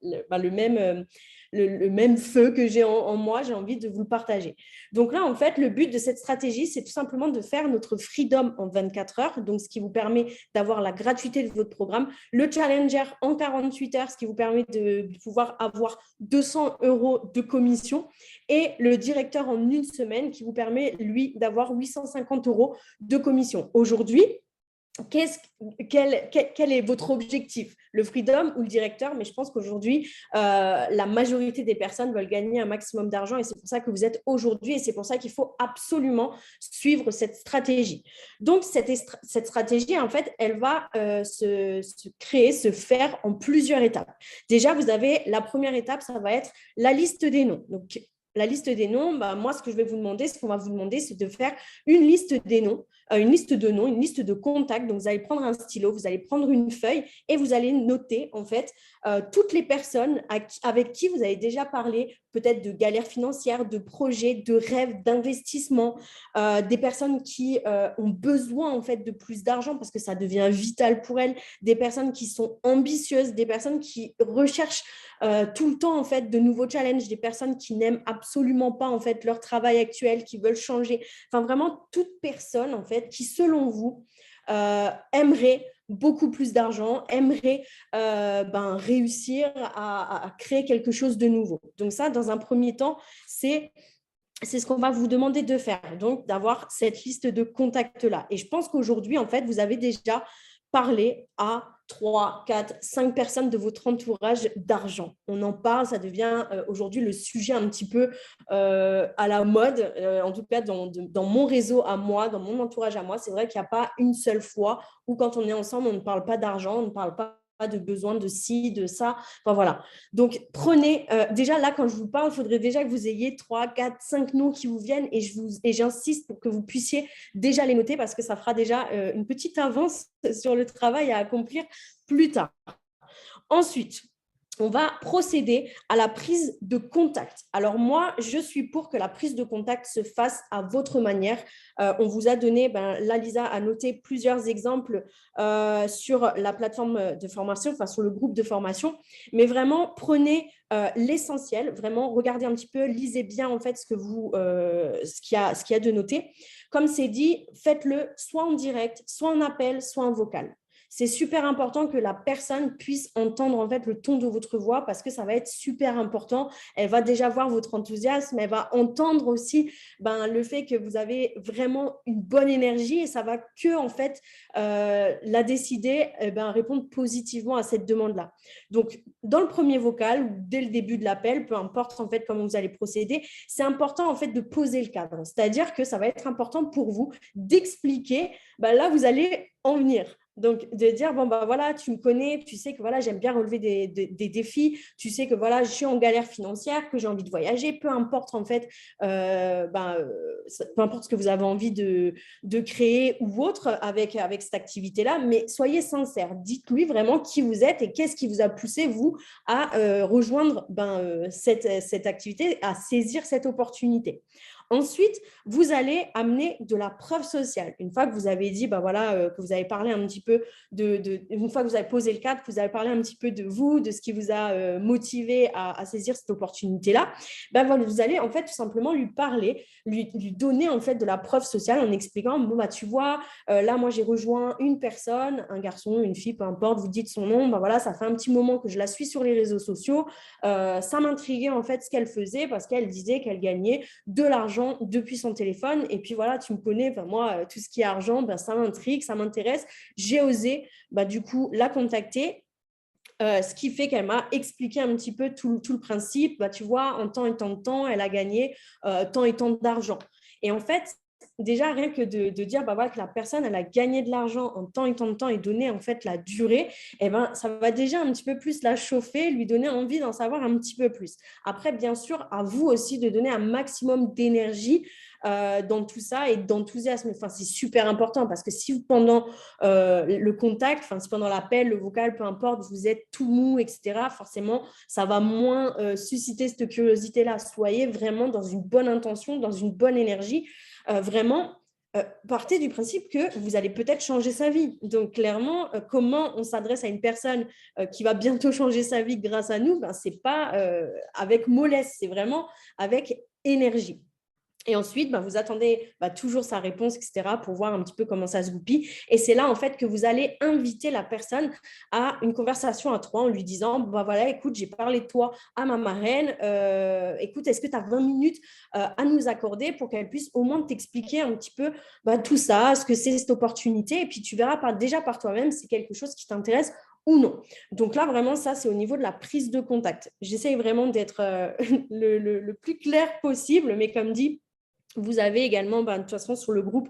même feu que j'ai en moi. J'ai envie de vous le partager. Donc là, en fait, le but de cette stratégie, c'est tout simplement de faire notre Freedom en 24 heures, donc ce qui vous permet d'avoir la gratuité de votre programme, le Challenger en 48 heures, ce qui vous permet de pouvoir avoir 200 € de commission, et le directeur en une semaine qui vous permet, lui, d'avoir 850 € de commission. Aujourd'hui, quel est votre objectif? Le freedom ou le directeur? Mais je pense qu'aujourd'hui, la majorité des personnes veulent gagner un maximum d'argent et c'est pour ça que vous êtes aujourd'hui et c'est pour ça qu'il faut absolument suivre cette stratégie. Donc, cette stratégie, en fait, elle va se créer, se faire en plusieurs étapes. Déjà, vous avez la première étape, ça va être la liste des noms. Donc, la liste des noms, moi, ce que je vais vous demander, ce qu'on va vous demander, c'est de faire une liste des noms, une liste de noms, une liste de contacts. Donc, vous allez prendre un stylo, vous allez prendre une feuille et vous allez noter, en fait, toutes les personnes avec qui vous avez déjà parlé, peut-être de galères financières, de projets, de rêves, d'investissements, des personnes qui ont besoin, en fait, de plus d'argent parce que ça devient vital pour elles, des personnes qui sont ambitieuses, des personnes qui recherchent tout le temps, en fait, de nouveaux challenges, des personnes qui n'aiment absolument pas, en fait, leur travail actuel, qui veulent changer. Enfin, vraiment, toute personne, en fait, qui, selon vous, aimerait beaucoup plus d'argent, aimerait réussir à créer quelque chose de nouveau. Donc ça, dans un premier temps, c'est ce qu'on va vous demander de faire, donc d'avoir cette liste de contacts-là. Et je pense qu'aujourd'hui, en fait, vous avez déjà parlé à 3, 4, 5 personnes de votre entourage d'argent. On en parle, ça devient aujourd'hui le sujet un petit peu à la mode, en tout cas dans mon réseau à moi, dans mon entourage à moi. C'est vrai qu'il n'y a pas une seule fois où quand on est ensemble, on ne parle pas d'argent, on ne parle pas de besoin de ci, de ça. Enfin, voilà. Donc, prenez, déjà là, quand je vous parle, il faudrait déjà que vous ayez 3, 4, 5 noms qui vous viennent et j'insiste pour que vous puissiez déjà les noter parce que ça fera déjà une petite avance sur le travail à accomplir plus tard. Ensuite, on va procéder à la prise de contact. Alors moi, je suis pour que la prise de contact se fasse à votre manière. On vous a donné, là, Lisa a noté plusieurs exemples sur la plateforme de formation, enfin sur le groupe de formation, mais vraiment prenez l'essentiel, vraiment regardez un petit peu, lisez bien en fait ce qu'il y a de noté. Comme c'est dit, faites-le soit en direct, soit en appel, soit en vocal. C'est super important que la personne puisse entendre en fait le ton de votre voix parce que ça va être super important. Elle va déjà voir votre enthousiasme, elle va entendre aussi le fait que vous avez vraiment une bonne énergie et ça va que en fait la décider répondre positivement à cette demande-là. Donc dans le premier vocal ou dès le début de l'appel, peu importe en fait comment vous allez procéder, c'est important en fait de poser le cadre. C'est-à-dire que ça va être important pour vous d'expliquer là vous allez en venir. Donc, de dire, bon, bah voilà, tu me connais, tu sais que voilà, j'aime bien relever des défis, tu sais que voilà, je suis en galère financière, que j'ai envie de voyager, peu importe en fait, peu importe ce que vous avez envie de créer ou autre avec cette activité-là, mais soyez sincère, dites-lui vraiment qui vous êtes et qu'est-ce qui vous a poussé, vous, à rejoindre cette activité, à saisir cette opportunité. Ensuite, vous allez amener de la preuve sociale. Une fois que vous avez dit, que vous avez parlé un petit peu une fois que vous avez posé le cadre, que vous avez parlé un petit peu de vous, de ce qui vous a motivé à saisir cette opportunité-là, vous allez en fait tout simplement lui parler, lui donner en fait de la preuve sociale en expliquant, tu vois, là moi j'ai rejoint une personne, un garçon, une fille, peu importe, vous dites son nom, voilà, ça fait un petit moment que je la suis sur les réseaux sociaux, ça m'intriguait en fait ce qu'elle faisait parce qu'elle disait qu'elle gagnait de l'argent depuis son téléphone. Et puis voilà, tu me connais, moi, tout ce qui est argent, ça m'intrigue, ça m'intéresse. J'ai osé du coup la contacter. Ce qui fait qu'elle m'a expliqué un petit peu tout le principe. Tu vois, en temps et tant de temps, elle a gagné tant et tant d'argent. Et en fait, déjà, rien que de dire voilà, que la personne, elle a gagné de l'argent en temps et tant de temps et donner en fait la durée, ça va déjà un petit peu plus la chauffer, lui donner envie d'en savoir un petit peu plus. Après, bien sûr, à vous aussi de donner un maximum d'énergie dans tout ça et d'enthousiasme. Enfin, c'est super important parce que si pendant le contact, si pendant l'appel, le vocal, peu importe, vous êtes tout mou, etc., forcément, ça va moins susciter cette curiosité-là. Soyez vraiment dans une bonne intention, dans une bonne énergie. Vraiment, partez du principe que vous allez peut-être changer sa vie. Donc, clairement, comment on s'adresse à une personne qui va bientôt changer sa vie grâce à nous, ce n'est pas avec mollesse, c'est vraiment avec énergie. Et ensuite, vous attendez toujours sa réponse, etc., pour voir un petit peu comment ça se goupille. Et c'est là, en fait, que vous allez inviter la personne à une conversation à trois en lui disant, voilà, écoute, j'ai parlé de toi à ma marraine. Écoute, est-ce que tu as 20 minutes à nous accorder pour qu'elle puisse au moins t'expliquer un petit peu tout ça, ce que c'est cette opportunité. Et puis, tu verras déjà par toi-même si c'est quelque chose qui t'intéresse ou non. Donc là, vraiment, ça, c'est au niveau de la prise de contact. J'essaye vraiment d'être le plus clair possible, mais comme dit, vous avez également, de toute façon, sur le groupe,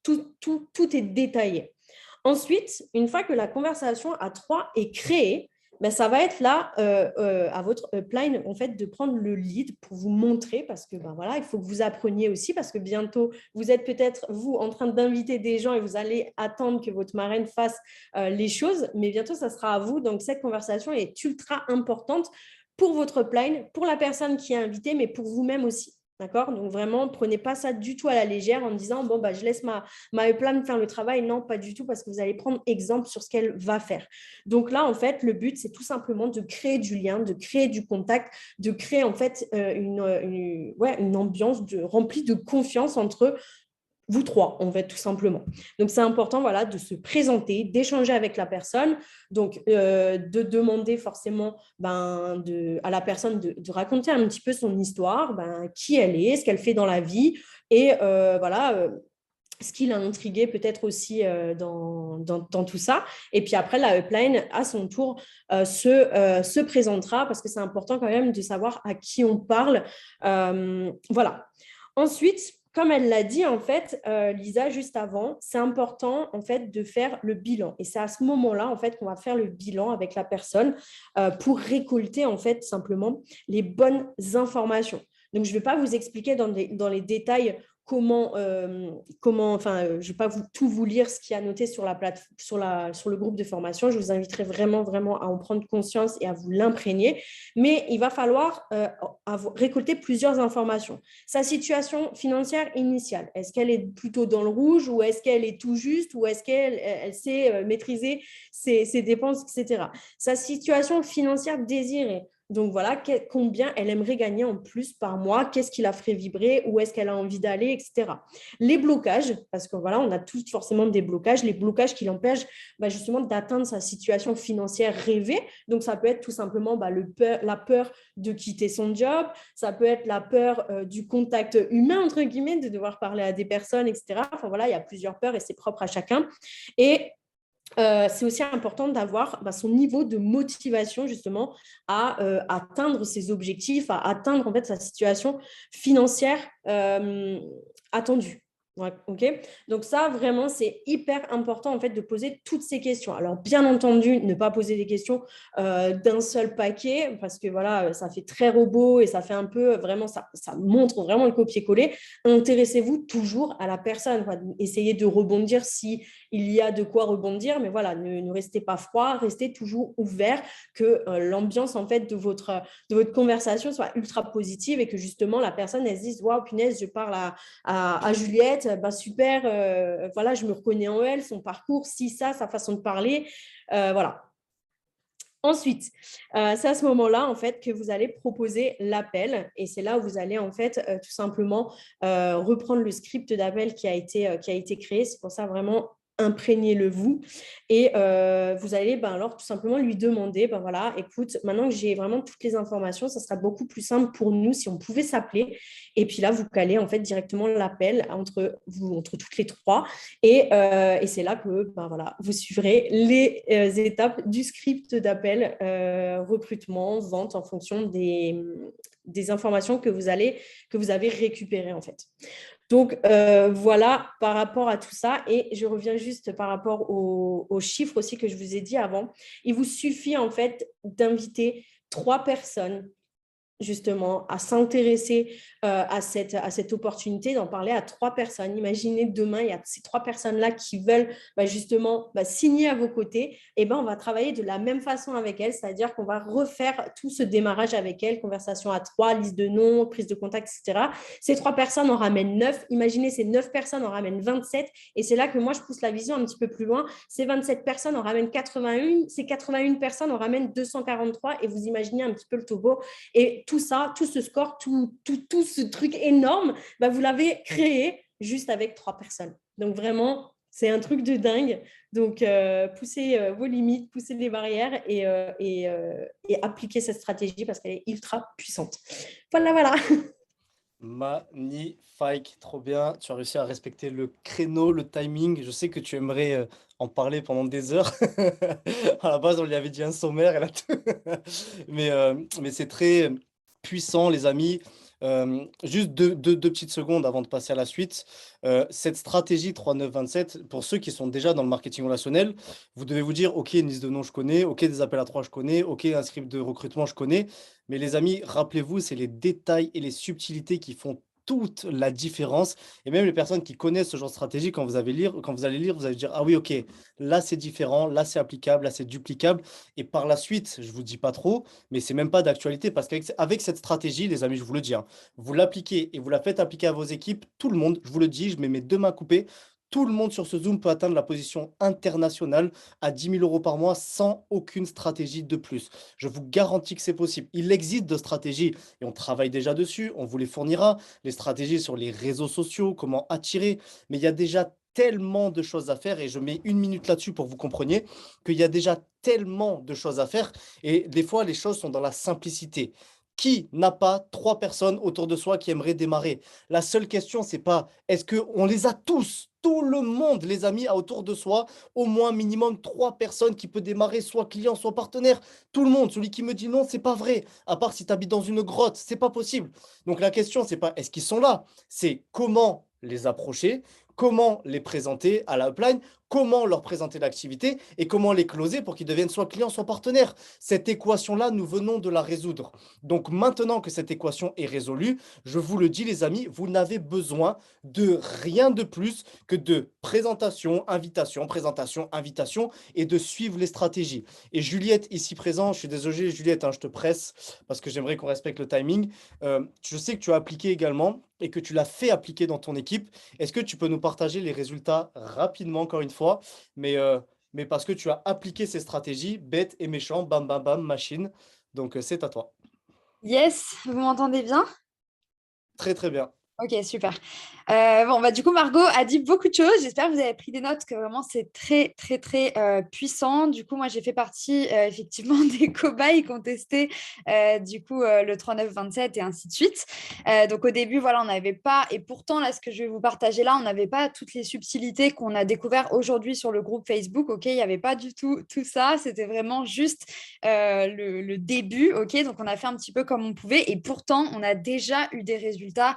tout est détaillé. Ensuite, une fois que la conversation à trois est créée, ça va être là, à votre upline, en fait, de prendre le lead pour vous montrer, parce que voilà, il faut que vous appreniez aussi, parce que bientôt, vous êtes peut-être, vous, en train d'inviter des gens et vous allez attendre que votre marraine fasse les choses, mais bientôt, ça sera à vous. Donc, cette conversation est ultra importante pour votre upline, pour la personne qui est invitée, mais pour vous-même aussi. D'accord? Donc, vraiment, prenez pas ça du tout à la légère en disant, je laisse ma upline faire le travail. Non, pas du tout, parce que vous allez prendre exemple sur ce qu'elle va faire. Donc là, en fait, le but, c'est tout simplement de créer du lien, de créer du contact, de créer en fait une ambiance remplie de confiance entre vous trois, en fait, tout simplement. Donc, c'est important, voilà, de se présenter, d'échanger avec la personne. Donc, de demander forcément à la personne de raconter un petit peu son histoire, qui elle est, ce qu'elle fait dans la vie et ce qui l'a intrigué peut-être aussi dans tout ça. Et puis après, la upline, à son tour, se présentera parce que c'est important quand même de savoir à qui on parle. Voilà. Ensuite, comme elle l'a dit, en fait, Lisa, juste avant, c'est important, en fait, de faire le bilan. Et c'est à ce moment-là, en fait, qu'on va faire le bilan avec la personne pour récolter, en fait, simplement les bonnes informations. Donc, je ne vais pas vous expliquer dans les détails comment je ne vais pas tout vous lire ce qu'il y a noté sur le groupe de formation. Je vous inviterai vraiment, vraiment à en prendre conscience et à vous l'imprégner. Mais il va falloir récolter plusieurs informations. Sa situation financière initiale, est-ce qu'elle est plutôt dans le rouge ou est-ce qu'elle est tout juste ou est-ce qu'elle sait maîtriser ses dépenses, etc. Sa situation financière désirée. Donc voilà, combien elle aimerait gagner en plus par mois, qu'est-ce qui la ferait vibrer, où est-ce qu'elle a envie d'aller, etc. Les blocages, parce que voilà, on a tous forcément des blocages, les blocages qui l'empêchent justement d'atteindre sa situation financière rêvée. Donc ça peut être tout simplement la peur de quitter son job, ça peut être la peur du contact humain, entre guillemets, de devoir parler à des personnes, etc. Enfin voilà, il y a plusieurs peurs et c'est propre à chacun. Et c'est aussi important d'avoir son niveau de motivation justement à atteindre ses objectifs, à atteindre en fait sa situation financière attendue. Ouais, ok. Donc ça, vraiment, c'est hyper important en fait de poser toutes ces questions. Alors, bien entendu, ne pas poser des questions d'un seul paquet parce que voilà, ça fait très robot et ça fait un peu vraiment, ça montre vraiment le copier-coller. Intéressez-vous toujours à la personne. Quoi. Essayez de rebondir si il y a de quoi rebondir, mais voilà, ne restez pas froid, restez toujours ouvert, que l'ambiance en fait de votre conversation soit ultra positive et que justement la personne elle se dise waouh punaise, je parle à Juliette, bah super, voilà, je me reconnais en elle, son parcours, si ça, sa façon de parler, voilà. Ensuite, c'est à ce moment-là en fait que vous allez proposer l'appel et c'est là où vous allez en fait tout simplement reprendre le script d'appel qui a été créé. C'est pour ça vraiment imprégnez-le vous et vous allez alors tout simplement lui demander voilà, écoute, maintenant que j'ai vraiment toutes les informations, ça sera beaucoup plus simple pour nous si on pouvait s'appeler et puis là vous calez en fait directement l'appel entre toutes les trois et c'est là que voilà, vous suivrez les étapes du script d'appel recrutement, vente en fonction des informations que vous avez récupérées en fait. Donc, voilà par rapport à tout ça. Et je reviens juste par rapport aux chiffres aussi que je vous ai dit avant. Il vous suffit en fait d'inviter 3 personnes justement à s'intéresser à cette opportunité, d'en parler à 3 personnes. Imaginez demain, il y a ces 3 personnes-là qui veulent justement signer à vos côtés. Et on va travailler de la même façon avec elles, c'est-à-dire qu'on va refaire tout ce démarrage avec elles, conversation à 3, liste de noms, prise de contact, etc. Ces 3 personnes en ramènent 9. Imaginez ces 9 personnes en ramènent 27. Et c'est là que moi, je pousse la vision un petit peu plus loin. Ces 27 personnes en ramènent 81. Ces 81 personnes en ramènent 243. Et vous imaginez un petit peu le topo. Et tout ça, tout ce score, tout ce truc énorme, vous l'avez créé juste avec 3 personnes. Donc vraiment, c'est un truc de dingue. Donc, poussez vos limites, poussez les barrières et appliquez cette stratégie parce qu'elle est ultra puissante. Voilà. Magnifique, trop bien. Tu as réussi à respecter le créneau, le timing. Je sais que tu aimerais en parler pendant des heures. À la base, on lui avait dit un sommaire. Mais c'est très puissant, les amis. Juste deux petites secondes avant de passer à la suite. Cette stratégie 3-9-27, pour ceux qui sont déjà dans le marketing relationnel, vous devez vous dire, OK, une liste de noms, je connais. OK, des appels à 3, je connais. OK, un script de recrutement, je connais. Mais les amis, rappelez-vous, c'est les détails et les subtilités qui font toute la différence. Et même les personnes qui connaissent ce genre de stratégie, quand vous allez lire, vous allez dire, ah oui, ok, là c'est différent, là c'est applicable, là c'est duplicable. Et par la suite, je vous dis pas trop, mais c'est même pas d'actualité parce qu'avec cette stratégie, les amis, je vous le dis, hein, vous l'appliquez et vous la faites appliquer à vos équipes, tout le monde, je vous le dis, je mets mes 2 mains coupées. Tout le monde sur ce Zoom peut atteindre la position internationale à 10 000 euros par mois sans aucune stratégie de plus. Je vous garantis que c'est possible. Il existe de stratégies et on travaille déjà dessus. On vous les fournira. Les stratégies sur les réseaux sociaux, comment attirer. Mais il y a déjà tellement de choses à faire et je mets 1 minute là-dessus pour que vous compreniez qu'il y a déjà tellement de choses à faire et des fois les choses sont dans la simplicité. Qui n'a pas 3 personnes autour de soi qui aimeraient démarrer? La seule question, c'est pas est-ce qu'on les a tous, tout le monde, les amis, a autour de soi au moins minimum 3 personnes qui peut démarrer, soit client, soit partenaire. Tout le monde, celui qui me dit non, c'est pas vrai. À part si tu habites dans une grotte, c'est pas possible. Donc la question, c'est pas est-ce qu'ils sont là, c'est comment les approcher, comment les présenter à la upline, comment leur présenter l'activité et comment les closer pour qu'ils deviennent soit clients, soit partenaires. Cette équation-là, nous venons de la résoudre. Donc maintenant que cette équation est résolue, je vous le dis les amis, vous n'avez besoin de rien de plus que de présentation, invitation et de suivre les stratégies. Et Juliette, ici présent, je suis désolé Juliette, hein, je te presse parce que j'aimerais qu'on respecte le timing. Je sais que tu as appliqué également et que tu l'as fait appliquer dans ton équipe. Est-ce que tu peux nous partager les résultats rapidement, encore une fois, mais parce que tu as appliqué ces stratégies, bête et méchant, bam, bam, bam, machine. Donc, c'est à toi. Yes, vous m'entendez bien? Très, très bien. Ok, super. Du coup, Margot a dit beaucoup de choses. J'espère que vous avez pris des notes, que vraiment c'est très, très, très puissant. Du coup, moi, j'ai fait partie effectivement des cobayes qui ont testé le 39-27 et ainsi de suite. Donc, au début, voilà, on n'avait pas, et pourtant, là, ce que je vais vous partager là, on n'avait pas toutes les subtilités qu'on a découvert aujourd'hui sur le groupe Facebook. Ok, il n'y avait pas du tout ça. C'était vraiment juste le début. Ok, donc on a fait un petit peu comme on pouvait, et pourtant, on a déjà eu des résultats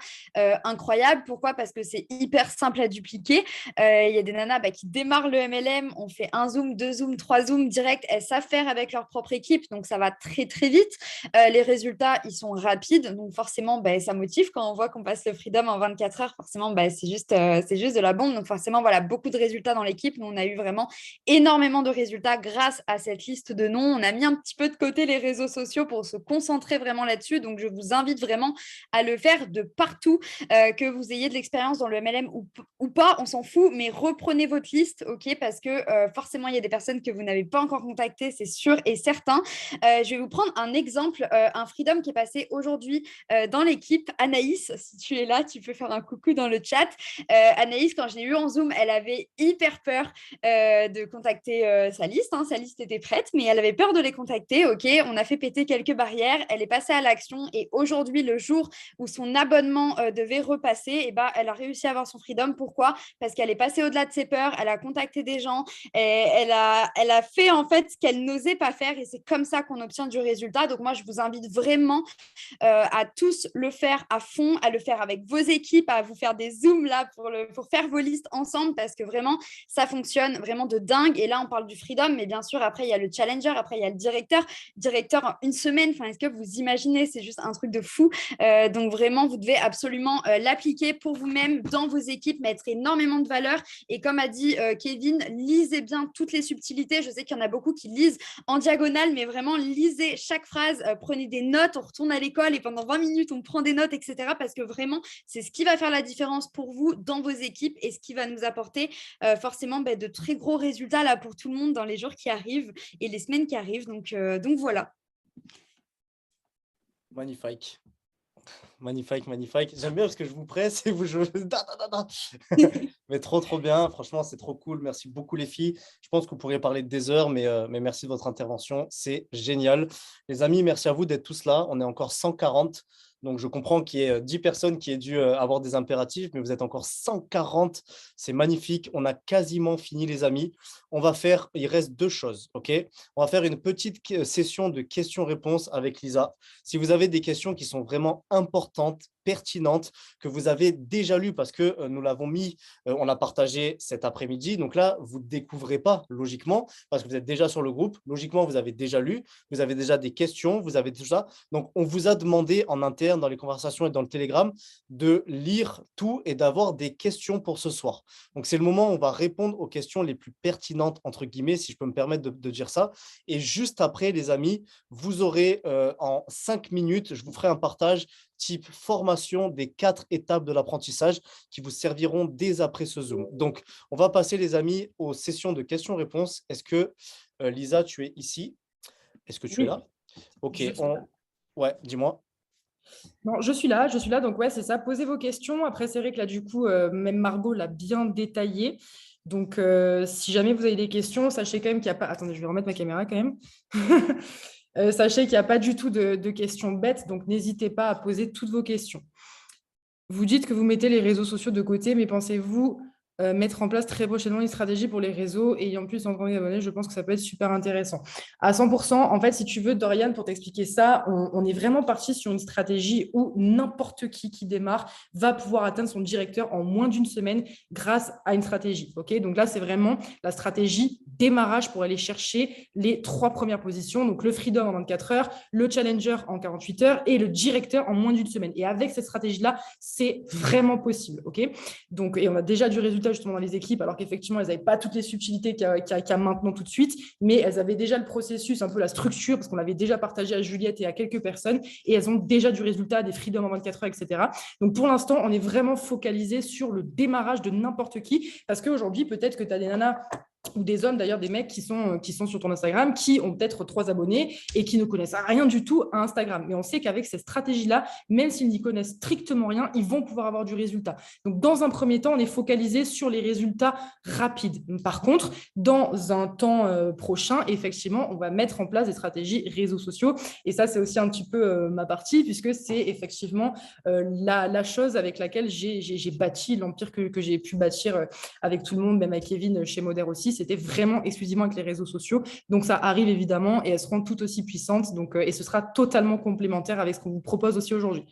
incroyable. Pourquoi? Parce que c'est hyper simple à dupliquer. Il y a des nanas qui démarrent le MLM, on fait 1 Zoom, 2 Zoom, 3 Zoom direct, elles savent faire avec leur propre équipe, donc ça va très très vite. Les résultats, ils sont rapides, donc forcément, ça motive quand on voit qu'on passe le Freedom en 24 heures. Forcément, c'est juste de la bombe. Donc forcément, voilà, beaucoup de résultats dans l'équipe. Nous, on a eu vraiment énormément de résultats grâce à cette liste de noms. On a mis un petit peu de côté les réseaux sociaux pour se concentrer vraiment là-dessus. Donc, je vous invite vraiment à le faire de partout, que vous ayez de l'expérience dans le MLM ou pas, on s'en fout, mais reprenez votre liste, ok, parce que forcément, il y a des personnes que vous n'avez pas encore contactées, c'est sûr et certain. Je vais vous prendre un exemple, un Freedom qui est passé aujourd'hui dans l'équipe. Anaïs, si tu es là, tu peux faire un coucou dans le chat. Anaïs, quand je l'ai eu en Zoom, elle avait hyper peur de contacter sa liste. Sa liste était prête, mais elle avait peur de les contacter. Ok, on a fait péter quelques barrières. Elle est passée à l'action et aujourd'hui, le jour où son abonnement devait repasser, elle a réussi à avoir son Freedom. Pourquoi? Parce qu'elle est passée au-delà de ses peurs. Elle a contacté des gens. Et elle a fait en fait ce qu'elle n'osait pas faire et c'est comme ça qu'on obtient du résultat. Donc moi, je vous invite vraiment à tous le faire à fond, à le faire avec vos équipes, à vous faire des zooms là pour faire vos listes ensemble parce que vraiment, ça fonctionne vraiment de dingue. Et là, on parle du Freedom, mais bien sûr, après, il y a le Challenger, après, il y a le Directeur. Directeur en 1 semaine, est-ce que vous imaginez? C'est juste un truc de fou. Donc vraiment, vous devez absolument l'appliquer pour vous-même, dans vos équipes, mettre énormément de valeur. Et comme a dit Kevin, lisez bien toutes les subtilités. Je sais qu'il y en a beaucoup qui lisent en diagonale, mais vraiment, lisez chaque phrase, prenez des notes, on retourne à l'école et pendant 20 minutes, on prend des notes, etc. Parce que vraiment, c'est ce qui va faire la différence pour vous dans vos équipes et ce qui va nous apporter forcément de très gros résultats là, pour tout le monde dans les jours qui arrivent et les semaines qui arrivent. Donc voilà. Magnifique. Magnifique, magnifique. J'aime bien parce que je vous presse et vous jouez. Mais trop bien. Franchement, c'est trop cool. Merci beaucoup, les filles. Je pense que vous pourriez parler des heures, mais merci de votre intervention. C'est génial. Les amis, merci à vous d'être tous là. On est encore 140. Donc, je comprends qu'il y ait 10 personnes qui aient dû avoir des impératifs, mais vous êtes encore 140. C'est magnifique. On a quasiment fini, les amis. Il reste 2 choses, OK? On va faire une petite session de questions-réponses avec Lisa. Si vous avez des questions qui sont vraiment importantes, pertinentes, que vous avez déjà lues, parce que nous l'avons mis, on l'a partagé cet après-midi. Donc là, vous ne découvrez pas, logiquement, parce que vous êtes déjà sur le groupe. Logiquement, vous avez déjà lu, vous avez déjà des questions, vous avez tout ça. Donc, on vous a demandé en interne, dans les conversations et dans le Telegram, de lire tout et d'avoir des questions pour ce soir. Donc, c'est le moment où on va répondre aux questions les plus pertinentes, entre guillemets, si je peux me permettre de dire ça. Et juste après, les amis, vous aurez en 5 minutes, je vous ferai un partage type formation des 4 étapes de l'apprentissage qui vous serviront dès après ce Zoom. Donc, on va passer, les amis, aux sessions de questions-réponses. Est-ce que, Lisa, tu es ici? Est-ce que tu es là? Ok, ouais, dis-moi. Non, je suis là. Donc, ouais, c'est ça. Posez vos questions. Après, c'est vrai que là, du coup, même Margot l'a bien détaillé. Donc, si jamais vous avez des questions, sachez quand même qu'il n'y a pas… Attendez, je vais remettre ma caméra quand même. Sachez qu'il n'y a pas du tout de questions bêtes. Donc, n'hésitez pas à poser toutes vos questions. Vous dites que vous mettez les réseaux sociaux de côté, mais pensez-vous mettre en place très prochainement une stratégie pour les réseaux et ayant plus de 130 000 abonnés, je pense que ça peut être super intéressant. À 100%, en fait, si tu veux, Dorian, pour t'expliquer ça, on est vraiment parti sur une stratégie où n'importe qui démarre va pouvoir atteindre son directeur en moins d'1 semaine grâce à une stratégie. Okay, donc là, c'est vraiment la stratégie démarrage pour aller chercher les 3 premières positions. Donc, le Freedom en 24 heures, le Challenger en 48 heures et le directeur en moins d'1 semaine. Et avec cette stratégie-là, c'est vraiment possible. Okay, donc, et on a déjà du résultat justement dans les équipes, alors qu'effectivement, elles n'avaient pas toutes les subtilités qu'il y a maintenant tout de suite, mais elles avaient déjà le processus, un peu la structure, parce qu'on l'avait déjà partagé à Juliette et à quelques personnes, et elles ont déjà du résultat, des freedom en 24 heures, etc. Donc, pour l'instant, on est vraiment focalisé sur le démarrage de n'importe qui, parce qu'aujourd'hui, peut-être que tu as des nanas ou des hommes, d'ailleurs, des mecs qui sont sur ton Instagram, qui ont peut-être 3 abonnés et qui ne connaissent rien du tout à Instagram. Mais on sait qu'avec cette stratégie-là, même s'ils n'y connaissent strictement rien, ils vont pouvoir avoir du résultat. Donc, dans un premier temps, on est focalisé sur les résultats rapides. Par contre, dans un temps prochain, effectivement, on va mettre en place des stratégies réseaux sociaux. Et ça, c'est aussi un petit peu ma partie, puisque c'est effectivement la chose avec laquelle j'ai bâti l'empire que j'ai pu bâtir avec tout le monde, même avec Kevin chez Moder aussi. C'était vraiment exclusivement avec les réseaux sociaux. Donc, ça arrive évidemment et elles seront tout aussi puissantes. Donc, et ce sera totalement complémentaire avec ce qu'on vous propose aussi aujourd'hui.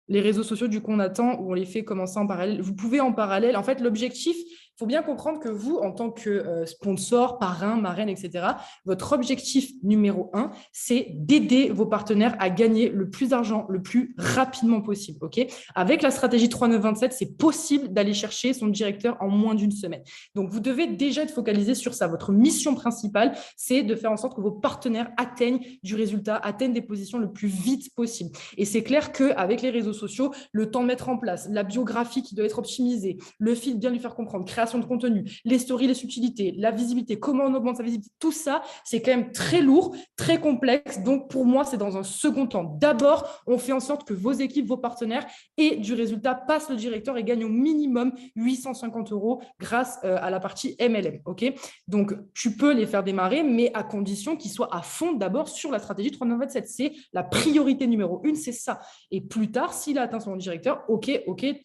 Les réseaux sociaux, du coup, on attend ou on les fait commencer en parallèle. Vous pouvez en parallèle. En fait, l'objectif, il faut bien comprendre que vous, en tant que sponsor, parrain, marraine, etc., votre objectif numéro un, c'est d'aider vos partenaires à gagner le plus d'argent le plus rapidement possible. Okay, avec la stratégie 3927, c'est possible d'aller chercher son directeur en moins d'une semaine. Donc, vous devez déjà être focalisé sur ça. Votre mission principale, c'est de faire en sorte que vos partenaires atteignent du résultat, atteignent des positions le plus vite possible. Et c'est clair qu'avec les réseaux sociaux, le temps de mettre en place, la biographie qui doit être optimisée, le fil bien lui faire comprendre, création de contenu, les stories, les subtilités, la visibilité, comment on augmente sa visibilité, tout ça, c'est quand même très lourd, très complexe. Donc, pour moi, c'est dans un second temps. D'abord, on fait en sorte que vos équipes, vos partenaires aient du résultat, passent le directeur et gagnent au minimum 850 € grâce à la partie MLM. Okay, donc, tu peux les faire démarrer, mais à condition qu'ils soient à fond d'abord sur la stratégie 3927. C'est la priorité numéro 1, c'est ça. Et plus tard, s'il a atteint son directeur, OK,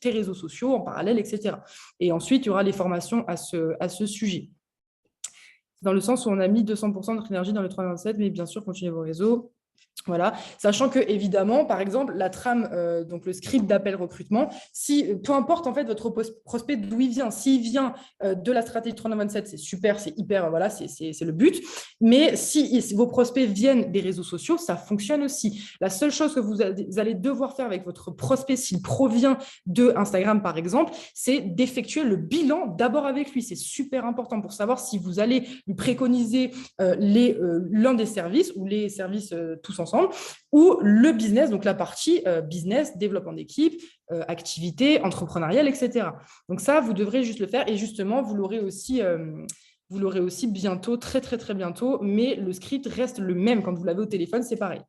tes réseaux sociaux en parallèle, etc. Et ensuite, il y aura les formations à ce sujet. Dans le sens où on a mis 200% de notre énergie dans le 327, mais bien sûr, continuez vos réseaux. Voilà, sachant que évidemment, par exemple, la trame, donc le script d'appel recrutement, peu importe en fait votre prospect d'où il vient, s'il vient de la stratégie 3927, c'est super, c'est hyper, voilà, c'est le but. Mais si vos prospects viennent des réseaux sociaux, ça fonctionne aussi. La seule chose que vous allez devoir faire avec votre prospect, s'il provient de Instagram par exemple, c'est d'effectuer le bilan d'abord avec lui. C'est super important pour savoir si vous allez lui préconiser l'un des services ou les services tous ensemble, ou le business, donc la partie business, développement d'équipe, activité, entrepreneuriale, etc. Donc ça, vous devrez juste le faire et justement, vous l'aurez aussi bientôt, très, très, très bientôt, mais le script reste le même. Quand vous l'avez au téléphone, c'est pareil.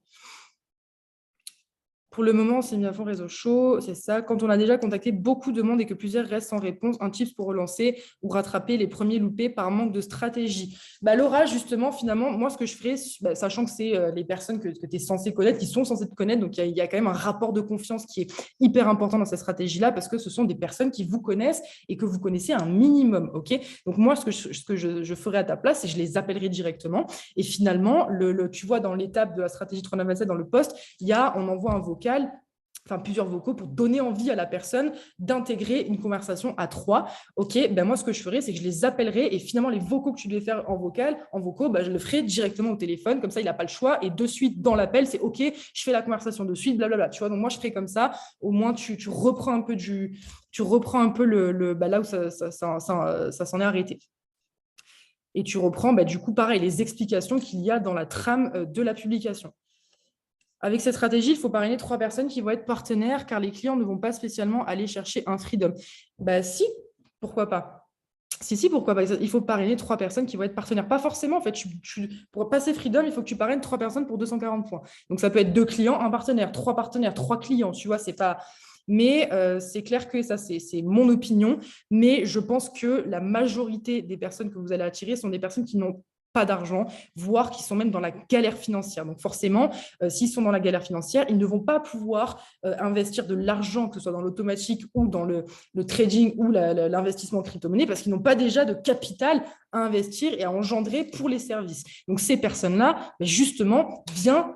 Pour le moment, on s'est mis à fond réseau chaud, c'est ça. Quand on a déjà contacté beaucoup de monde et que plusieurs restent sans réponse, un tips pour relancer ou rattraper les premiers loupés par manque de stratégie. Laura, justement, finalement, moi, ce que je ferais, sachant que c'est les personnes que tu es censé connaître, qui sont censées te connaître, donc il y a quand même un rapport de confiance qui est hyper important dans cette stratégie-là parce que ce sont des personnes qui vous connaissent et que vous connaissez un minimum. Okay, donc moi, ce que je ferais à ta place, c'est que je les appellerai directement. Et finalement, tu vois, dans l'étape de la stratégie 3927, dans le post, on envoie un vocal, enfin plusieurs vocaux pour donner envie à la personne d'intégrer une conversation à 3. OK, moi, ce que je ferais, c'est que je les appellerai et finalement, les vocaux que tu devais faire en vocaux, je le ferai directement au téléphone. Comme ça, il n'a pas le choix. Et de suite, dans l'appel, c'est OK, je fais la conversation de suite, blablabla. Tu vois, donc moi, je ferai comme ça. Au moins, tu reprends un peu là où ça s'en est arrêté. Et tu reprends, du coup, pareil, les explications qu'il y a dans la trame de la publication. Avec cette stratégie, il faut parrainer 3 personnes qui vont être partenaires car les clients ne vont pas spécialement aller chercher un freedom. Si, pourquoi pas. Si, pourquoi pas. Il faut parrainer 3 personnes qui vont être partenaires. Pas forcément, en fait, pour passer freedom, il faut que tu parraines 3 personnes pour 240 points. Donc, ça peut être 2 clients, un partenaire, 3 partenaires, 3 clients, tu vois, c'est pas… Mais c'est clair que ça, c'est mon opinion. Mais je pense que la majorité des personnes que vous allez attirer sont des personnes qui n'ont pas d'argent, voire qui sont même dans la galère financière. Donc forcément, s'ils sont dans la galère financière, ils ne vont pas pouvoir investir de l'argent, que ce soit dans l'automatique ou dans le trading ou l'investissement en crypto-monnaie, parce qu'ils n'ont pas déjà de capital à investir et à engendrer pour les services. Donc ces personnes-là, justement,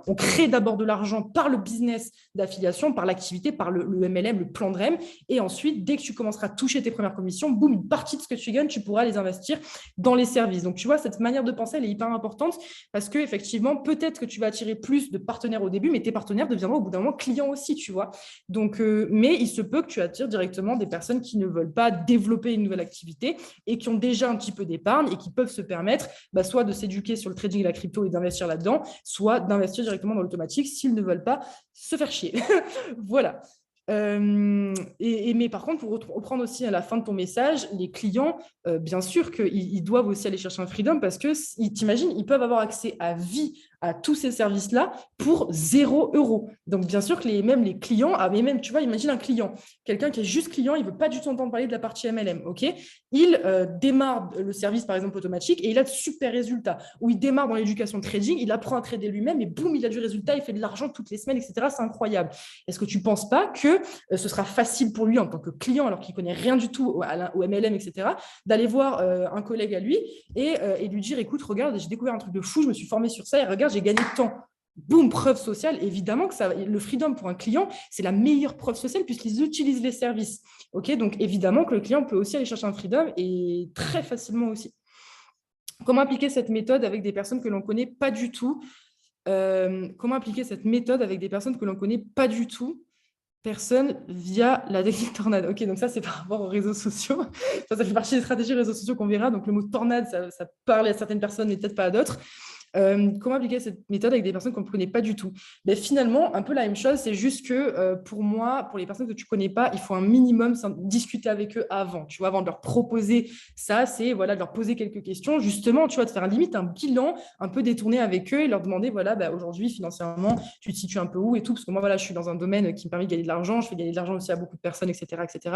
on crée d'abord de l'argent par le business d'affiliation, par l'activité, par le MLM, le plan de REM, et ensuite, dès que tu commenceras à toucher tes premières commissions, boum, une partie de ce que tu gagnes, tu pourras les investir dans les services. Donc tu vois, cette manière de penser, elle est hyper importante parce qu'effectivement, peut-être que tu vas attirer plus de partenaires au début, mais tes partenaires deviendront au bout d'un moment clients aussi, tu vois. Donc, mais il se peut que tu attires directement des personnes qui ne veulent pas développer une nouvelle activité et qui ont déjà un petit peu d'épargne et qui peuvent se permettre soit de s'éduquer sur le trading et la crypto et d'investir là-dedans, soit d'investir directement dans l'automatique s'ils ne veulent pas se faire chier. Voilà. Mais par contre, pour reprendre aussi à la fin de ton message, les clients, bien sûr qu'ils doivent aussi aller chercher un freedom parce que, t'imagines, ils peuvent avoir accès à vie à tous ces services-là pour 0 €. Donc, bien sûr que même les clients, mais même, tu vois, imagine un client, quelqu'un qui est juste client, il ne veut pas du tout entendre parler de la partie MLM, ok ? Il démarre le service, par exemple, automatique et il a de super résultats. Ou il démarre dans l'éducation trading, il apprend à trader lui-même et boum, il a du résultat, il fait de l'argent toutes les semaines, etc. C'est incroyable. Est-ce que tu ne penses pas que ce sera facile pour lui en tant que client, alors qu'il ne connaît rien du tout au MLM, etc., d'aller voir un collègue à lui et lui dire, écoute, regarde, j'ai découvert un truc de fou, je me suis formé sur ça et regarde, j'ai gagné de temps. boum, preuve sociale. Évidemment que le freedom pour un client, c'est la meilleure preuve sociale puisqu'ils utilisent les services. Okay, donc, évidemment que le client peut aussi aller chercher un freedom et très facilement aussi. Comment appliquer cette méthode avec des personnes que l'on ne connaît pas du tout? Comment appliquer cette méthode avec des personnes que l'on ne connaît pas du tout? Personne via la technique tornade. Ok, donc ça, c'est par rapport aux réseaux sociaux. Ça fait partie des stratégies réseaux sociaux qu'on verra. Donc, le mot tornade, ça parle à certaines personnes, mais peut-être pas à d'autres. Comment appliquer cette méthode avec des personnes qu'on ne connaît pas du tout? Ben, finalement, un peu la même chose, c'est juste que pour moi, pour les personnes que tu ne connais pas, il faut un minimum discuter avec eux avant, tu vois, avant de leur proposer ça, c'est voilà, de leur poser quelques questions, justement, tu vois, de faire limite un bilan un peu détourné avec eux et leur demander, voilà, ben, aujourd'hui, financièrement, tu te situes un peu où et tout, parce que moi, voilà, je suis dans un domaine qui me permet de gagner de l'argent, je fais gagner de l'argent aussi à beaucoup de personnes, etc., etc.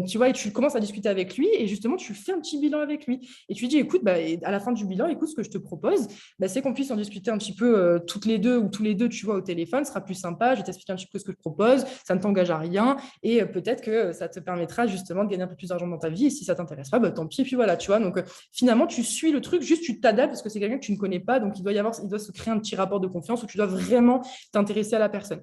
Tu vois, et tu commences à discuter avec lui et justement, tu fais un petit bilan avec lui et tu lui dis, écoute, ben, à la fin du bilan, écoute, ce que je te propose, bah, c'est qu'on puisse en discuter un petit peu toutes les deux ou tous les deux, tu vois, au téléphone, ce sera plus sympa, je vais t'expliquer un petit peu ce que je propose, ça ne t'engage à rien et peut-être que ça te permettra justement de gagner un peu plus d'argent dans ta vie et si ça ne t'intéresse pas, bah, tant pis, et puis voilà, tu vois, donc finalement, tu suis le truc, juste tu t'adaptes parce que c'est quelqu'un que tu ne connais pas, donc il doit se créer un petit rapport de confiance où tu dois vraiment t'intéresser à la personne.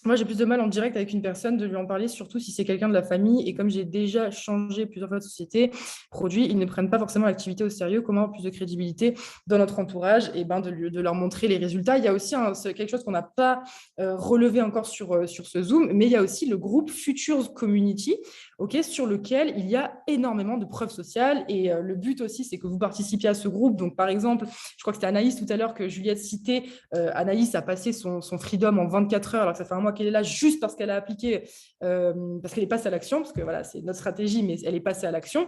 Moi, j'ai plus de mal en direct avec une personne de lui en parler, surtout si c'est quelqu'un de la famille. Et comme j'ai déjà changé plusieurs fois de société, produits, ils ne prennent pas forcément l'activité au sérieux. Comment avoir plus de crédibilité dans notre entourage et ben de leur montrer les résultats. Il y a aussi quelque chose qu'on n'a pas relevé encore sur ce Zoom, mais il y a aussi le groupe Futures Community, sur lequel il y a énormément de preuves sociales. Et le but aussi, c'est que vous participiez à ce groupe. Donc, par exemple, je crois que c'était Anaïs tout à l'heure que Juliette citait. Anaïs a passé son freedom en 24 heures, alors que ça fait un mois qu'elle est là juste parce qu'elle a appliqué, parce qu'elle est passée à l'action, parce que voilà, c'est notre stratégie, mais elle est passée à l'action,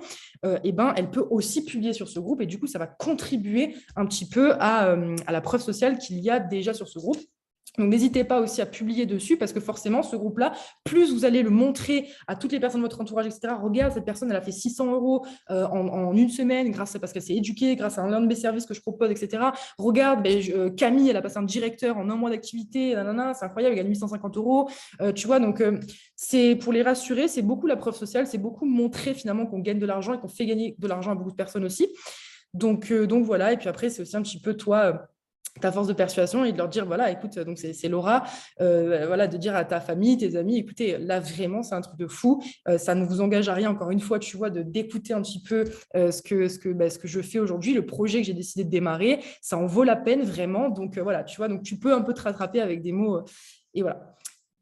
et ben, elle peut aussi publier sur ce groupe et du coup, ça va contribuer un petit peu à la preuve sociale qu'il y a déjà sur ce groupe. Donc, n'hésitez pas aussi à publier dessus parce que forcément, ce groupe-là, plus vous allez le montrer à toutes les personnes de votre entourage, etc. Regarde, cette personne, elle a fait 600 € en une semaine parce qu'elle s'est éduquée, grâce à l'un de mes services que je propose, etc. Regarde, Camille, elle a passé un directeur en un mois d'activité, c'est incroyable, elle gagne 850 €. Tu vois, donc c'est pour les rassurer, c'est beaucoup la preuve sociale, c'est beaucoup montrer finalement qu'on gagne de l'argent et qu'on fait gagner de l'argent à beaucoup de personnes aussi. Donc voilà, et puis après, c'est aussi un petit peu toi ta force de persuasion et de leur dire, voilà, écoute, donc c'est Laura, voilà, de dire à ta famille, tes amis, écoutez, là, vraiment, c'est un truc de fou, ça ne vous engage à rien, encore une fois, tu vois, d'écouter un petit peu ce que je fais aujourd'hui, le projet que j'ai décidé de démarrer, ça en vaut la peine, vraiment, donc voilà, tu vois, donc tu peux un peu te rattraper avec des mots, et voilà.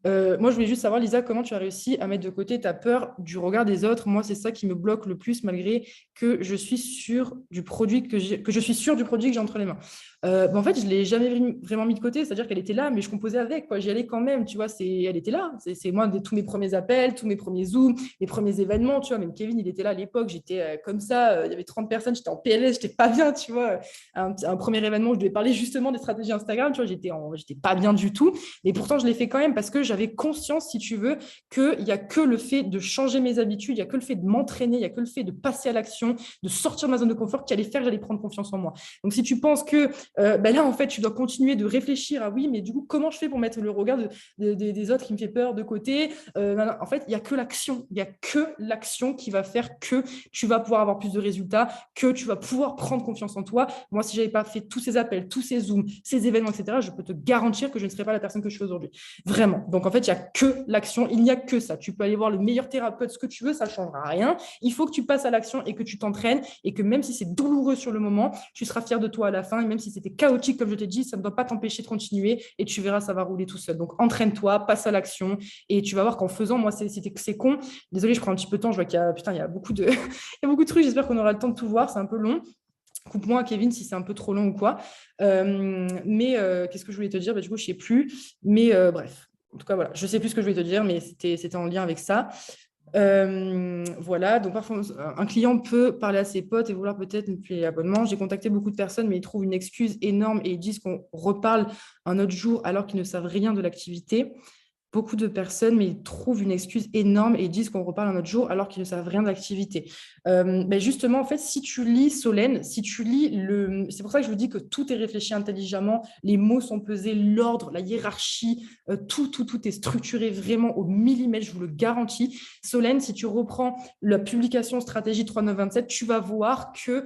Moi, je voulais juste savoir, Lisa, comment tu as réussi à mettre de côté ta peur du regard des autres. Moi, c'est ça qui me bloque le plus, malgré que je suis sûre du produit que je suis sûre du produit que j'ai entre les mains. En fait, je ne l'ai jamais vraiment mis de côté, c'est-à-dire qu'elle était là, mais je composais avec, quoi. J'y allais quand même, tu vois, elle était là. C'est moi, tous mes premiers appels, tous mes premiers Zooms, les premiers événements, tu vois, même Kevin, il était là à l'époque, j'étais comme ça, il y avait 30 personnes, j'étais en PLS, j'étais pas bien, tu vois. Un premier événement, je devais parler justement des stratégies Instagram, tu vois, j'étais pas bien du tout, mais pourtant, je l'ai fait quand même parce que j'avais conscience, si tu veux, qu'il n'y a que le fait de changer mes habitudes, il n'y a que le fait de m'entraîner, il n'y a que le fait de passer à l'action, de sortir de ma zone de confort qui allait faire que j'allais prendre confiance en moi. Donc, si tu penses que là, en fait, tu dois continuer de réfléchir à oui, mais du coup, comment je fais pour mettre le regard des autres qui me fait peur de côté? En fait, il n'y a que l'action. Il n'y a que l'action qui va faire que tu vas pouvoir avoir plus de résultats, que tu vas pouvoir prendre confiance en toi. Moi, si je n'avais pas fait tous ces appels, tous ces Zooms, ces événements, etc., je peux te garantir que je ne serais pas la personne que je suis aujourd'hui. Vraiment. Donc, en fait, il n'y a que l'action. Il n'y a que ça. Tu peux aller voir le meilleur thérapeute, ce que tu veux, ça ne changera rien. Il faut que tu passes à l'action et que tu t'entraînes et que même si c'est douloureux sur le moment, tu seras fier de toi à la fin. Et même si c'était chaotique, comme je t'ai dit, ça ne doit pas t'empêcher de continuer et tu verras, ça va rouler tout seul. Donc, entraîne-toi, passe à l'action et tu vas voir qu'en faisant, moi, c'est con. Désolée, je prends un petit peu de temps. Je vois qu'il y a, putain, il y a beaucoup de, il y a beaucoup de trucs. J'espère qu'on aura le temps de tout voir. C'est un peu long. Coupe-moi, Kevin, si c'est un peu trop long ou quoi. Qu'est-ce que je voulais te dire? Du coup, je ne sais plus. Mais bref, en tout cas, voilà. Je ne sais plus ce que je voulais te dire, mais c'était en lien avec ça. Voilà, donc parfois un client peut parler à ses potes et vouloir peut-être ne plus payer l'abonnement. J'ai contacté beaucoup de personnes, mais ils trouvent une excuse énorme et ils disent qu'on reparle un autre jour alors qu'ils ne savent rien de l'activité. Beaucoup de personnes, mais ils trouvent une excuse énorme et ils disent qu'on reparle un autre jour alors qu'ils ne savent rien de l'activité. Justement, en fait, si tu lis Solène, si tu lis c'est pour ça que je vous dis que tout est réfléchi intelligemment, les mots sont pesés, l'ordre, la hiérarchie, tout est structuré vraiment au millimètre, je vous le garantis. Solène, si tu reprends la publication Stratégie 3927, tu vas voir que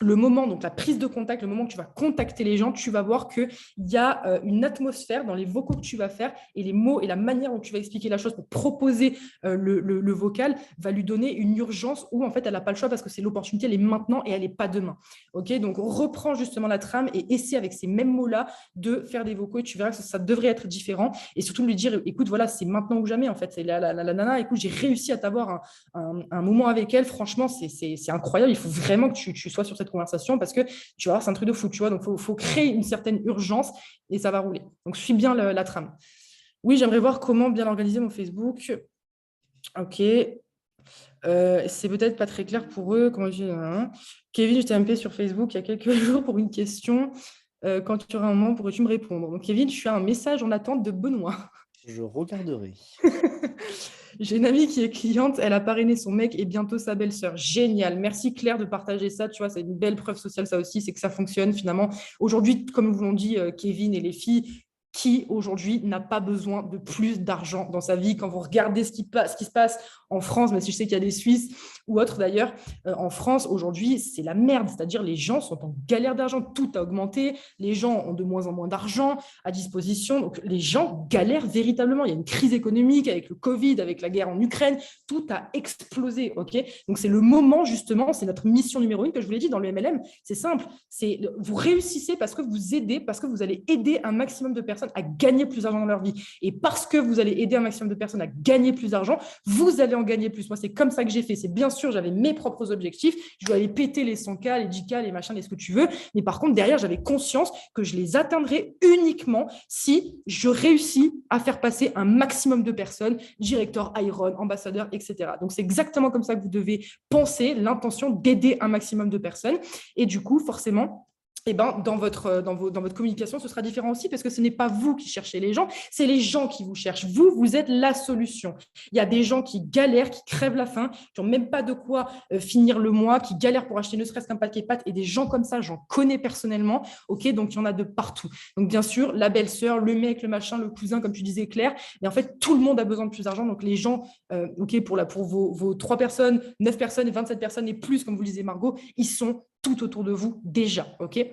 le moment, donc la prise de contact, le moment que tu vas contacter les gens, tu vas voir qu'il y a une atmosphère dans les vocaux que tu vas faire et les mots et la manière dont tu vas expliquer la chose pour proposer le vocal va lui donner une urgence où en fait elle n'a pas le choix parce que c'est l'opportunité, elle est maintenant et elle n'est pas demain. Okay, donc reprends justement la trame et essaie avec ces mêmes mots-là de faire des vocaux et tu verras que ça devrait être différent et surtout de lui dire écoute voilà c'est maintenant ou jamais en fait. C'est la nana, écoute j'ai réussi à t'avoir un moment avec elle, franchement c'est incroyable, il faut vraiment que tu sois sur cette conversation parce que tu vas voir, c'est un truc de fou, tu vois. Donc, il faut créer une certaine urgence et ça va rouler. Donc, suis bien la trame. Oui, j'aimerais voir comment bien organiser mon Facebook. Ok. C'est peut-être pas très clair pour eux. Comment je dis, Kevin, je t'ai MP sur Facebook il y a quelques jours pour une question. Quand tu auras un moment, pourrais-tu me répondre? Donc, Kevin, je suis un message en attente de Benoît. Je regarderai. J'ai une amie qui est cliente, elle a parrainé son mec et bientôt sa belle-sœur. Génial. Merci Claire de partager ça. Tu vois, c'est une belle preuve sociale, ça aussi, c'est que ça fonctionne finalement. Aujourd'hui, comme vous l'ont dit Kevin et les filles, qui aujourd'hui n'a pas besoin de plus d'argent dans sa vie? Quand vous regardez ce qui se passe en France, même si je sais qu'il y a des Suisses ou autres d'ailleurs, en France aujourd'hui, c'est la merde. C'est-à-dire les gens sont en galère d'argent. Tout a augmenté. Les gens ont de moins en moins d'argent à disposition. Donc les gens galèrent véritablement. Il y a une crise économique avec le Covid, avec la guerre en Ukraine. Tout a explosé. Okay, donc c'est le moment justement, c'est notre mission numéro 1 que je vous l'ai dit dans le MLM. C'est simple. Vous réussissez parce que vous aidez, parce que vous allez aider un maximum de personnes à gagner plus d'argent dans leur vie. Et parce que vous allez aider un maximum de personnes à gagner plus d'argent, vous allez en gagner plus. Moi, c'est comme ça que j'ai fait. C'est bien sûr, j'avais mes propres objectifs. Je dois aller péter les 100K, les 10K, les machins, les ce que tu veux. Mais par contre, derrière, j'avais conscience que je les atteindrais uniquement si je réussis à faire passer un maximum de personnes, directeur, Iron, ambassadeur, etc. Donc, c'est exactement comme ça que vous devez penser, l'intention d'aider un maximum de personnes. Et du coup, forcément, eh ben, dans votre communication, ce sera différent aussi parce que ce n'est pas vous qui cherchez les gens, c'est les gens qui vous cherchent. Vous êtes la solution. Il y a des gens qui galèrent, qui crèvent la faim, qui n'ont même pas de quoi finir le mois, qui galèrent pour acheter ne serait-ce qu'un paquet de pâtes. Et des gens comme ça, j'en connais personnellement. Okay, donc, il y en a de partout. Donc, bien sûr, la belle-sœur, le mec, le machin, le cousin, comme tu disais, Claire. Et en fait, tout le monde a besoin de plus d'argent. Donc, les gens, pour vos 3 personnes, 9 personnes et 27 personnes et plus, comme vous le disiez, Margot, ils sont tout autour de vous déjà, ok?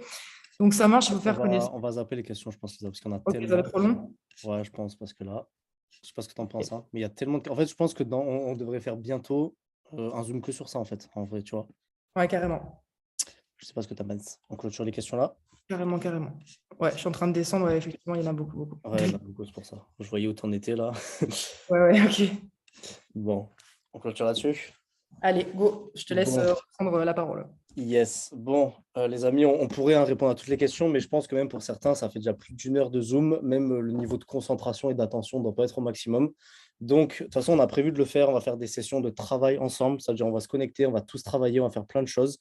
Donc ça marche, il faut faire connaître. On va zapper les questions, je pense, Lisa, parce qu'il y en a Ok, tellement. ça va être trop long. Ouais, je pense, parce que là, je sais pas ce que tu en penses, hein, mais il y a tellement En fait, je pense que on devrait faire bientôt un zoom que sur ça, en fait, en vrai, tu vois. Ouais, carrément. Je sais pas ce que tu penses. On clôture les questions là. Carrément. Ouais, je suis en train de descendre, ouais, effectivement, il y en a beaucoup. Ouais, il y en a beaucoup, c'est pour ça. Je voyais où tu en étais là. Ouais, ok. Bon, on clôture là-dessus. Allez, go, je te laisse prendre la parole. Yes. Bon, les amis, on pourrait répondre à toutes les questions, mais je pense que même pour certains, ça fait déjà plus d'1 heure de Zoom. Même le niveau de concentration et d'attention ne doit pas être au maximum. Donc, de toute façon, on a prévu de le faire. On va faire des sessions de travail ensemble. C'est-à-dire, on va se connecter, on va tous travailler, on va faire plein de choses.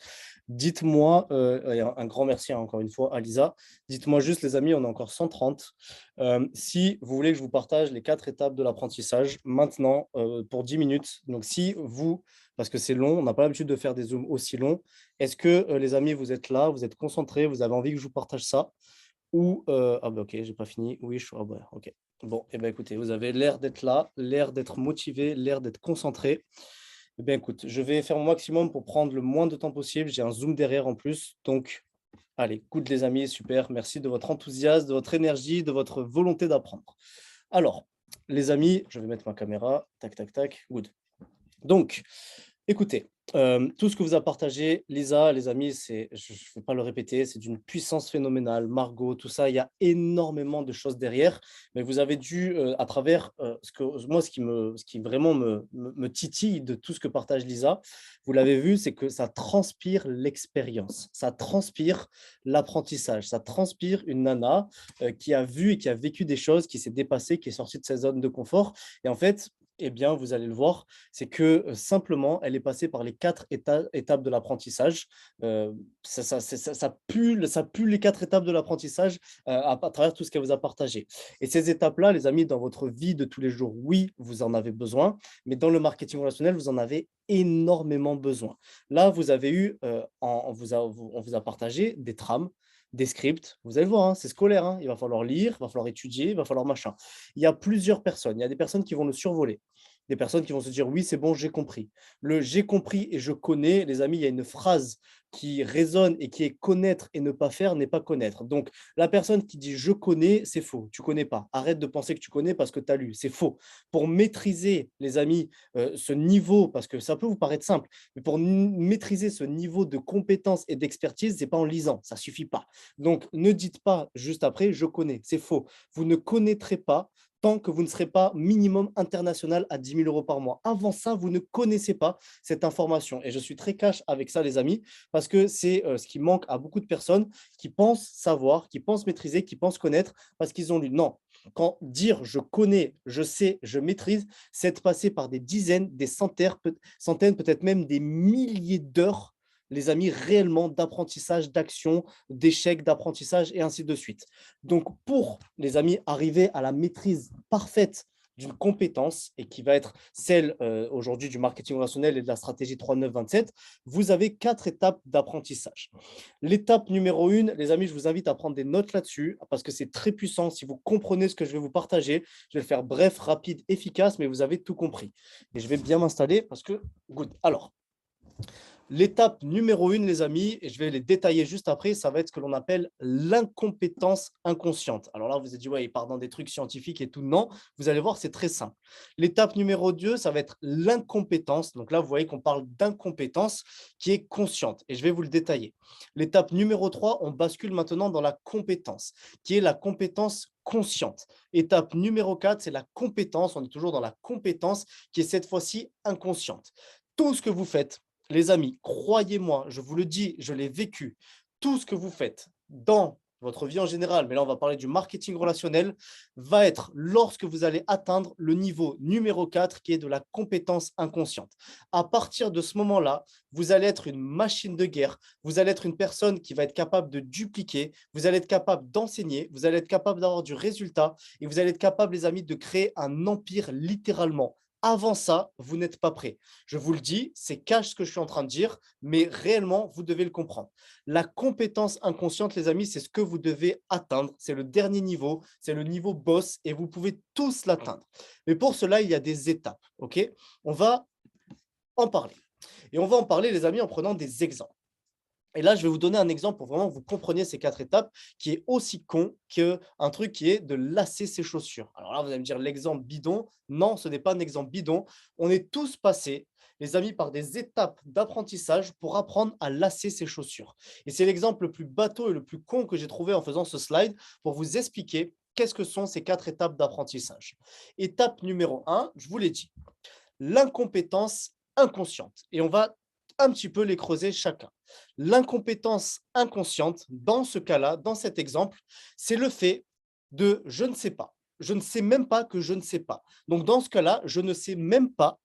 Dites-moi, et un grand merci encore une fois à Lisa. Dites-moi juste, les amis, on est encore 130. Si vous voulez que je vous partage les 4 étapes de l'apprentissage maintenant pour 10 minutes. Donc, si vous, parce que c'est long, on n'a pas l'habitude de faire des Zooms aussi longs, est-ce que les amis, vous êtes là, vous êtes concentrés, vous avez envie que je vous partage ça? Ou ah bah ok, j'ai pas fini. Oui, ah bah, ok. Bon, et ben écoutez, vous avez l'air d'être là, l'air d'être motivé, l'air d'être concentré. Eh bien écoute, je vais faire mon maximum pour prendre le moins de temps possible. J'ai un Zoom derrière en plus, donc allez, good les amis, super. Merci de votre enthousiasme, de votre énergie, de votre volonté d'apprendre. Alors, les amis, je vais mettre ma caméra. Tac, tac, tac. Good. Donc, écoutez, tout ce que vous a partagé Lisa, les amis, je ne vais pas le répéter, c'est d'une puissance phénoménale. Margot, tout ça, il y a énormément de choses derrière. Mais vous avez dû, à travers ce qui vraiment me titille de tout ce que partage Lisa, vous l'avez vu, c'est que ça transpire l'expérience, ça transpire l'apprentissage, ça transpire une nana qui a vu et qui a vécu des choses, qui s'est dépassée, qui est sortie de sa zone de confort. Et en fait, eh bien, vous allez le voir, c'est que simplement, elle est passée par les 4 étapes de l'apprentissage. Ça pue les 4 étapes de l'apprentissage à travers tout ce qu'elle vous a partagé. Et ces étapes-là, les amis, dans votre vie de tous les jours, oui, vous en avez besoin, mais dans le marketing relationnel, vous en avez énormément besoin. Là, vous avez eu, on vous a partagé des trames, des scripts, vous allez le voir, hein, c'est scolaire, hein, il va falloir lire, il va falloir étudier, il va falloir machin. Il y a plusieurs personnes, il y a des personnes qui vont le survoler, des personnes qui vont se dire oui, c'est bon, j'ai compris. Le j'ai compris et je connais, les amis, il y a une phrase qui résonne et qui est connaître et ne pas faire n'est pas connaître. Donc, la personne qui dit je connais, c'est faux. Tu connais pas. Arrête de penser que tu connais parce que tu as lu. C'est faux. Pour maîtriser, les amis, ce niveau, parce que ça peut vous paraître simple, mais pour maîtriser ce niveau de compétence et d'expertise, c'est pas en lisant. Ça suffit pas. Donc, ne dites pas juste après je connais. C'est faux. Vous ne connaîtrez pas tant que vous ne serez pas minimum international à 10 000 euros par mois. Avant ça, vous ne connaissez pas cette information. Et je suis très cash avec ça, les amis, parce que c'est ce qui manque à beaucoup de personnes qui pensent savoir, qui pensent maîtriser, qui pensent connaître parce qu'ils ont lu. Non, quand dire je connais, je sais, je maîtrise, c'est de passer par des dizaines, des centaines, peut-être même des milliers d'heures, les amis, réellement d'apprentissage, d'action, d'échecs, d'apprentissage et ainsi de suite. Donc, pour les amis, arriver à la maîtrise parfaite d'une compétence et qui va être celle aujourd'hui du marketing relationnel et de la stratégie 3927, vous avez 4 étapes d'apprentissage. L'étape numéro 1, les amis, je vous invite à prendre des notes là-dessus parce que c'est très puissant. Si vous comprenez ce que je vais vous partager, je vais le faire bref, rapide, efficace, mais vous avez tout compris. Et je vais bien m'installer parce que, good. Alors, l'étape numéro 1, les amis, et je vais les détailler juste après, ça va être ce que l'on appelle l'incompétence inconsciente. Alors là, vous vous êtes dit, ouais, il part dans des trucs scientifiques et tout. Non, vous allez voir, c'est très simple. L'étape numéro 2, ça va être l'incompétence. Donc là, vous voyez qu'on parle d'incompétence qui est consciente et je vais vous le détailler. L'étape numéro 3, on bascule maintenant dans la compétence, qui est la compétence consciente. Étape numéro 4, c'est la compétence. On est toujours dans la compétence qui est cette fois-ci inconsciente. Tout ce que vous faites, les amis, croyez-moi, je vous le dis, je l'ai vécu. Tout ce que vous faites dans votre vie en général, mais là, on va parler du marketing relationnel, va être lorsque vous allez atteindre le niveau numéro 4, qui est de la compétence inconsciente. À partir de ce moment-là, vous allez être une machine de guerre, vous allez être une personne qui va être capable de dupliquer, vous allez être capable d'enseigner, vous allez être capable d'avoir du résultat et vous allez être capable, les amis, de créer un empire littéralement. Avant ça, vous n'êtes pas prêt. Je vous le dis, c'est cash ce que je suis en train de dire, mais réellement, vous devez le comprendre. La compétence inconsciente, les amis, c'est ce que vous devez atteindre. C'est le dernier niveau, c'est le niveau boss et vous pouvez tous l'atteindre. Mais pour cela, il y a des étapes. Ok, on va en parler. Et on va en parler, les amis, en prenant des exemples. Et là, je vais vous donner un exemple pour vraiment que vous compreniez ces 4 étapes qui est aussi con qu'un truc qui est de lasser ses chaussures. Alors là, vous allez me dire l'exemple bidon. Non, ce n'est pas un exemple bidon. On est tous passés, les amis, par des étapes d'apprentissage pour apprendre à lasser ses chaussures. Et c'est l'exemple le plus bateau et le plus con que j'ai trouvé en faisant ce slide pour vous expliquer qu'est-ce que sont ces 4 étapes d'apprentissage. Étape numéro 1, je vous l'ai dit, l'incompétence inconsciente. Et on va un petit peu les creuser chacun. L'incompétence inconsciente, dans ce cas-là, dans cet exemple, c'est le fait de je ne sais pas. Je ne sais même pas que je ne sais pas. Donc, dans ce cas-là, je ne sais même pas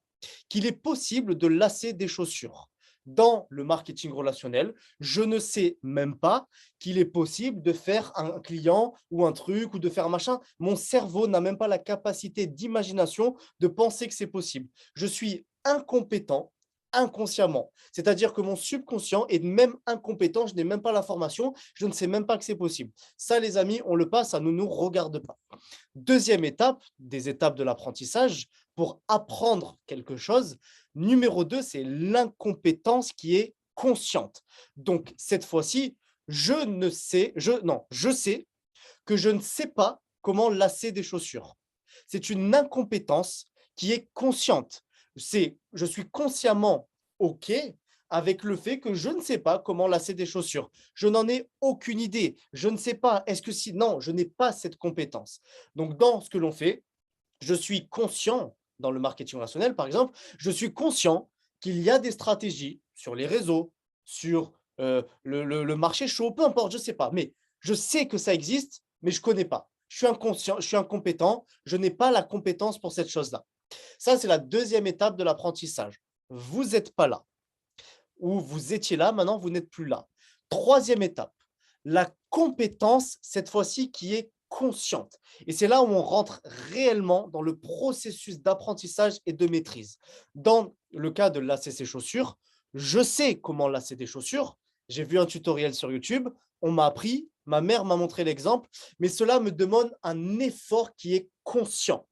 qu'il est possible de lasser des chaussures. Dans le marketing relationnel, je ne sais même pas qu'il est possible de faire un client ou un truc ou de faire un machin. Mon cerveau n'a même pas la capacité d'imagination de penser que c'est possible. Je suis incompétent inconsciemment. C'est-à-dire que mon subconscient est même incompétent, je n'ai même pas l'information, je ne sais même pas que c'est possible. Ça, les amis, on le passe, ça ne nous regarde pas. Deuxième étape, des étapes de l'apprentissage, pour apprendre quelque chose, numéro 2, c'est l'incompétence qui est consciente. Donc, cette fois-ci, je sais que je ne sais pas comment lasser des chaussures. C'est une incompétence qui est consciente. Je suis consciemment OK avec le fait que je ne sais pas comment lasser des chaussures. Je n'en ai aucune idée. Je ne sais pas. Est-ce que si non, je n'ai pas cette compétence. Donc, dans ce que l'on fait, je suis conscient, dans le marketing relationnel, par exemple, je suis conscient qu'il y a des stratégies sur les réseaux, sur le marché chaud, peu importe, je ne sais pas. Mais je sais que ça existe, mais je ne connais pas. Je suis inconscient, je suis incompétent, je n'ai pas la compétence pour cette chose-là. Ça, c'est la deuxième étape de l'apprentissage. Vous n'êtes pas là. Ou vous étiez là, maintenant, vous n'êtes plus là. Troisième étape, la compétence, cette fois-ci, qui est consciente. Et c'est là où on rentre réellement dans le processus d'apprentissage et de maîtrise. Dans le cas de lasser ses chaussures, je sais comment lasser des chaussures. J'ai vu un tutoriel sur YouTube, on m'a appris, ma mère m'a montré l'exemple, mais cela me demande un effort qui est conscient.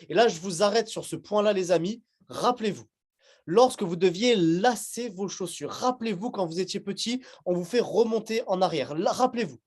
Et là, je vous arrête sur ce point-là, les amis. Rappelez-vous, lorsque vous deviez lasser vos chaussures, rappelez-vous quand vous étiez petit, on vous fait remonter en arrière. Rappelez-vous,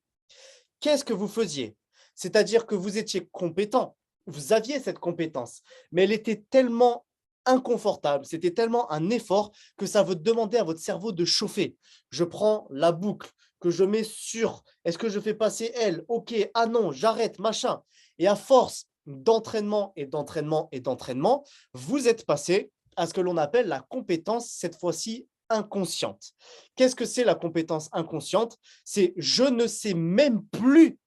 qu'est-ce que vous faisiez? C'est-à-dire que vous étiez compétent, vous aviez cette compétence, mais elle était tellement inconfortable, c'était tellement un effort que ça vous demandait à votre cerveau de chauffer. Je prends la boucle que je mets sur, est-ce que je fais passer elle? Ok, ah non, j'arrête, machin. Et à force d'entraînement et d'entraînement et d'entraînement, vous êtes passé à ce que l'on appelle la compétence, cette fois-ci inconsciente. Qu'est-ce que c'est la compétence inconsciente? C'est je ne sais même plus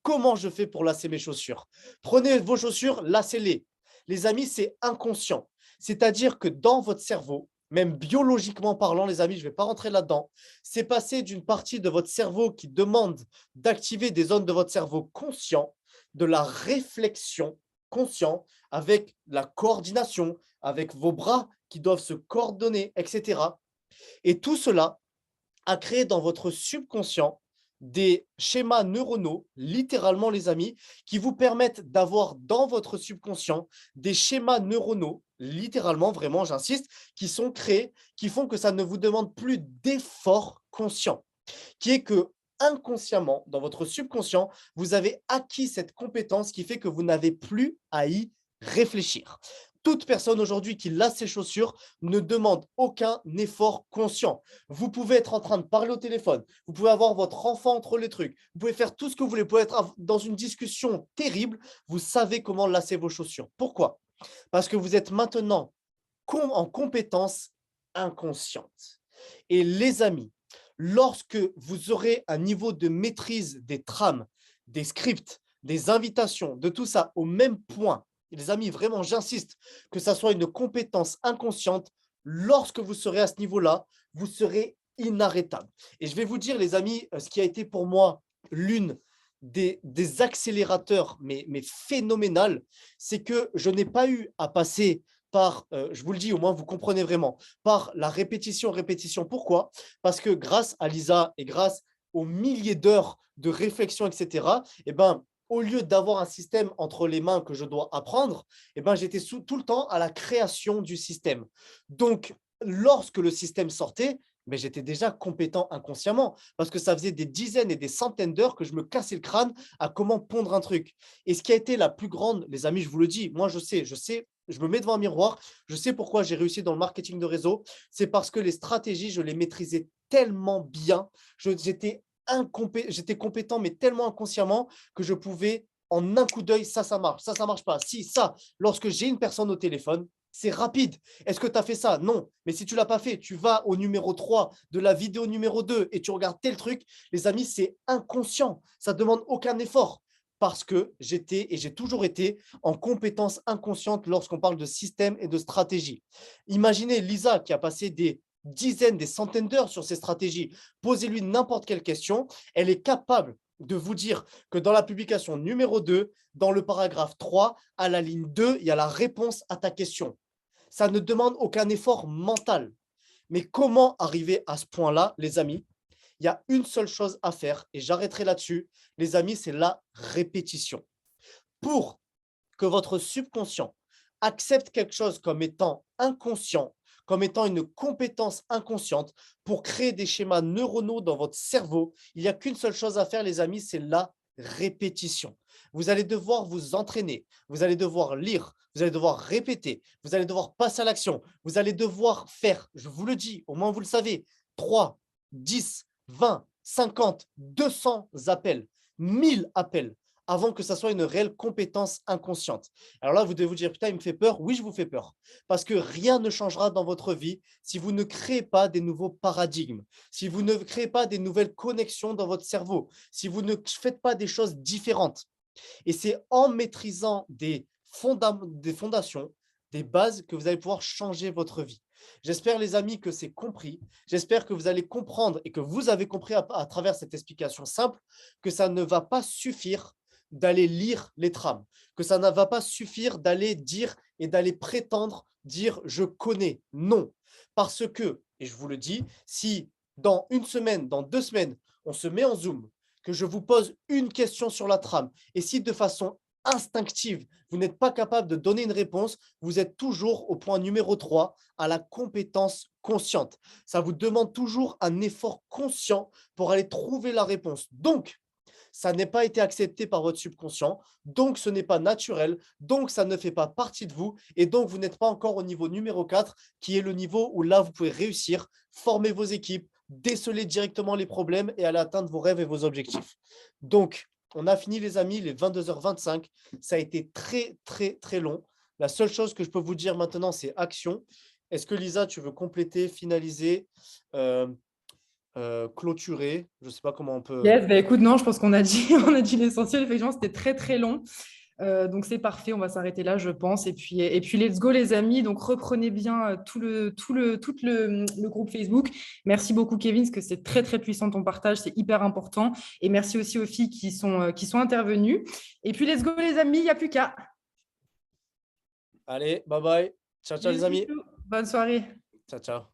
comment je fais pour lasser mes chaussures. Prenez vos chaussures, lassez-les. Les amis, c'est inconscient. C'est-à-dire que dans votre cerveau, même biologiquement parlant, les amis, je ne vais pas rentrer là-dedans, c'est passé d'une partie de votre cerveau qui demande d'activer des zones de votre cerveau conscient, de la réflexion conscient, avec la coordination, avec vos bras qui doivent se coordonner, etc. Et tout cela a créé dans votre subconscient des schémas neuronaux, littéralement les amis, qui vous permettent d'avoir dans votre subconscient des schémas neuronaux, littéralement, vraiment, j'insiste, qui sont créés, qui font que ça ne vous demande plus d'effort conscient, qui est que inconsciemment, dans votre subconscient, vous avez acquis cette compétence qui fait que vous n'avez plus à y réfléchir. Toute personne aujourd'hui qui lasse ses chaussures ne demande aucun effort conscient. Vous pouvez être en train de parler au téléphone, vous pouvez avoir votre enfant entre les trucs, vous pouvez faire tout ce que vous voulez, vous pouvez être dans une discussion terrible, vous savez comment lasser vos chaussures. Pourquoi? Parce que vous êtes maintenant en compétence inconsciente. Et les amis, lorsque vous aurez un niveau de maîtrise des trames, des scripts, des invitations, de tout ça au même point, les amis, vraiment, j'insiste, que ça soit une compétence inconsciente, lorsque vous serez à ce niveau-là, vous serez inarrêtable. Et je vais vous dire, les amis, ce qui a été pour moi l'une des accélérateurs, mais phénoménal, c'est que je n'ai pas eu à passer par, je vous le dis, au moins vous comprenez vraiment, par la répétition, répétition. Pourquoi? Parce que grâce à Lisa et grâce aux milliers d'heures de réflexion, etc., eh ben, au lieu d'avoir un système entre les mains que je dois apprendre, eh ben, j'étais tout le temps à la création du système. Donc, lorsque le système sortait, mais j'étais déjà compétent inconsciemment parce que ça faisait des dizaines et des centaines d'heures que je me cassais le crâne à comment pondre un truc. Et ce qui a été la plus grande, les amis, je vous le dis, moi je sais, je me mets devant un miroir, je sais pourquoi j'ai réussi dans le marketing de réseau, c'est parce que les stratégies, je les maîtrisais tellement bien, j'étais compétent, mais tellement inconsciemment que je pouvais, en un coup d'œil, ça marche, ça marche pas. Si, ça, lorsque j'ai une personne au téléphone, c'est rapide. Est-ce que tu as fait ça? Non. Mais si tu ne l'as pas fait, tu vas au numéro 3 de la vidéo numéro 2 et tu regardes tel truc. Les amis, c'est inconscient. Ça ne demande aucun effort parce que j'étais et j'ai toujours été en compétence inconsciente lorsqu'on parle de système et de stratégie. Imaginez Lisa qui a passé des dizaines, des centaines d'heures sur ces stratégies. Posez-lui n'importe quelle question. Elle est capable de vous dire que dans la publication numéro 2, dans le paragraphe 3, à la ligne 2, il y a la réponse à ta question. Ça ne demande aucun effort mental. Mais comment arriver à ce point-là, les amis? Il y a une seule chose à faire et j'arrêterai là-dessus. Les amis, c'est la répétition. Pour que votre subconscient accepte quelque chose comme étant inconscient, comme étant une compétence inconsciente, pour créer des schémas neuronaux dans votre cerveau, il n'y a qu'une seule chose à faire, les amis, c'est la répétition. Vous allez devoir vous entraîner, vous allez devoir lire, vous allez devoir répéter, vous allez devoir passer à l'action, vous allez devoir faire, je vous le dis, au moins vous le savez, 3, 10, 20, 50, 200 appels, 1000 appels avant que ça soit une réelle compétence inconsciente. Alors là, vous devez vous dire, putain, il me fait peur. Oui, je vous fais peur. Parce que rien ne changera dans votre vie si vous ne créez pas des nouveaux paradigmes, si vous ne créez pas des nouvelles connexions dans votre cerveau, si vous ne faites pas des choses différentes. Et c'est en maîtrisant des fondations, des bases, que vous allez pouvoir changer votre vie. J'espère, les amis, que c'est compris. J'espère que vous allez comprendre et que vous avez compris à travers cette explication simple que ça ne va pas suffire d'aller lire les trames, que ça ne va pas suffire d'aller dire et d'aller prétendre dire je connais. Non, parce que, et je vous le dis, si dans une semaine, dans 2 semaines, on se met en Zoom, que je vous pose une question sur la trame, et si de façon instinctive. Vous n'êtes pas capable de donner une réponse. Vous êtes toujours au point numéro 3, à la compétence consciente. Ça vous demande toujours un effort conscient pour aller trouver la réponse. Donc, ça n'a pas été accepté par votre subconscient, donc ce n'est pas naturel, donc ça ne fait pas partie de vous, et donc vous n'êtes pas encore au niveau numéro 4, qui est le niveau où là, vous pouvez réussir, former vos équipes, déceler directement les problèmes et aller atteindre vos rêves et vos objectifs. Donc, on a fini les amis, les 22h25. Ça a été très, très, très long. La seule chose que je peux vous dire maintenant, c'est action. Est-ce que Lisa, tu veux compléter, finaliser clôturer, je ne sais pas comment on peut… Yes, bah écoute, non, je pense qu'on a dit, on a dit l'essentiel. Effectivement, c'était très, très long. Donc, c'est parfait. On va s'arrêter là, je pense. Et puis, let's go, les amis. Donc, reprenez bien tout le groupe Facebook. Merci beaucoup, Kevin, parce que c'est très, très puissant ton partage. C'est hyper important. Et merci aussi aux filles qui sont intervenues. Et puis, let's go, les amis. Il n'y a plus qu'à. Allez, bye bye. Ciao, ciao, les amis. Bonne soirée. Ciao, ciao.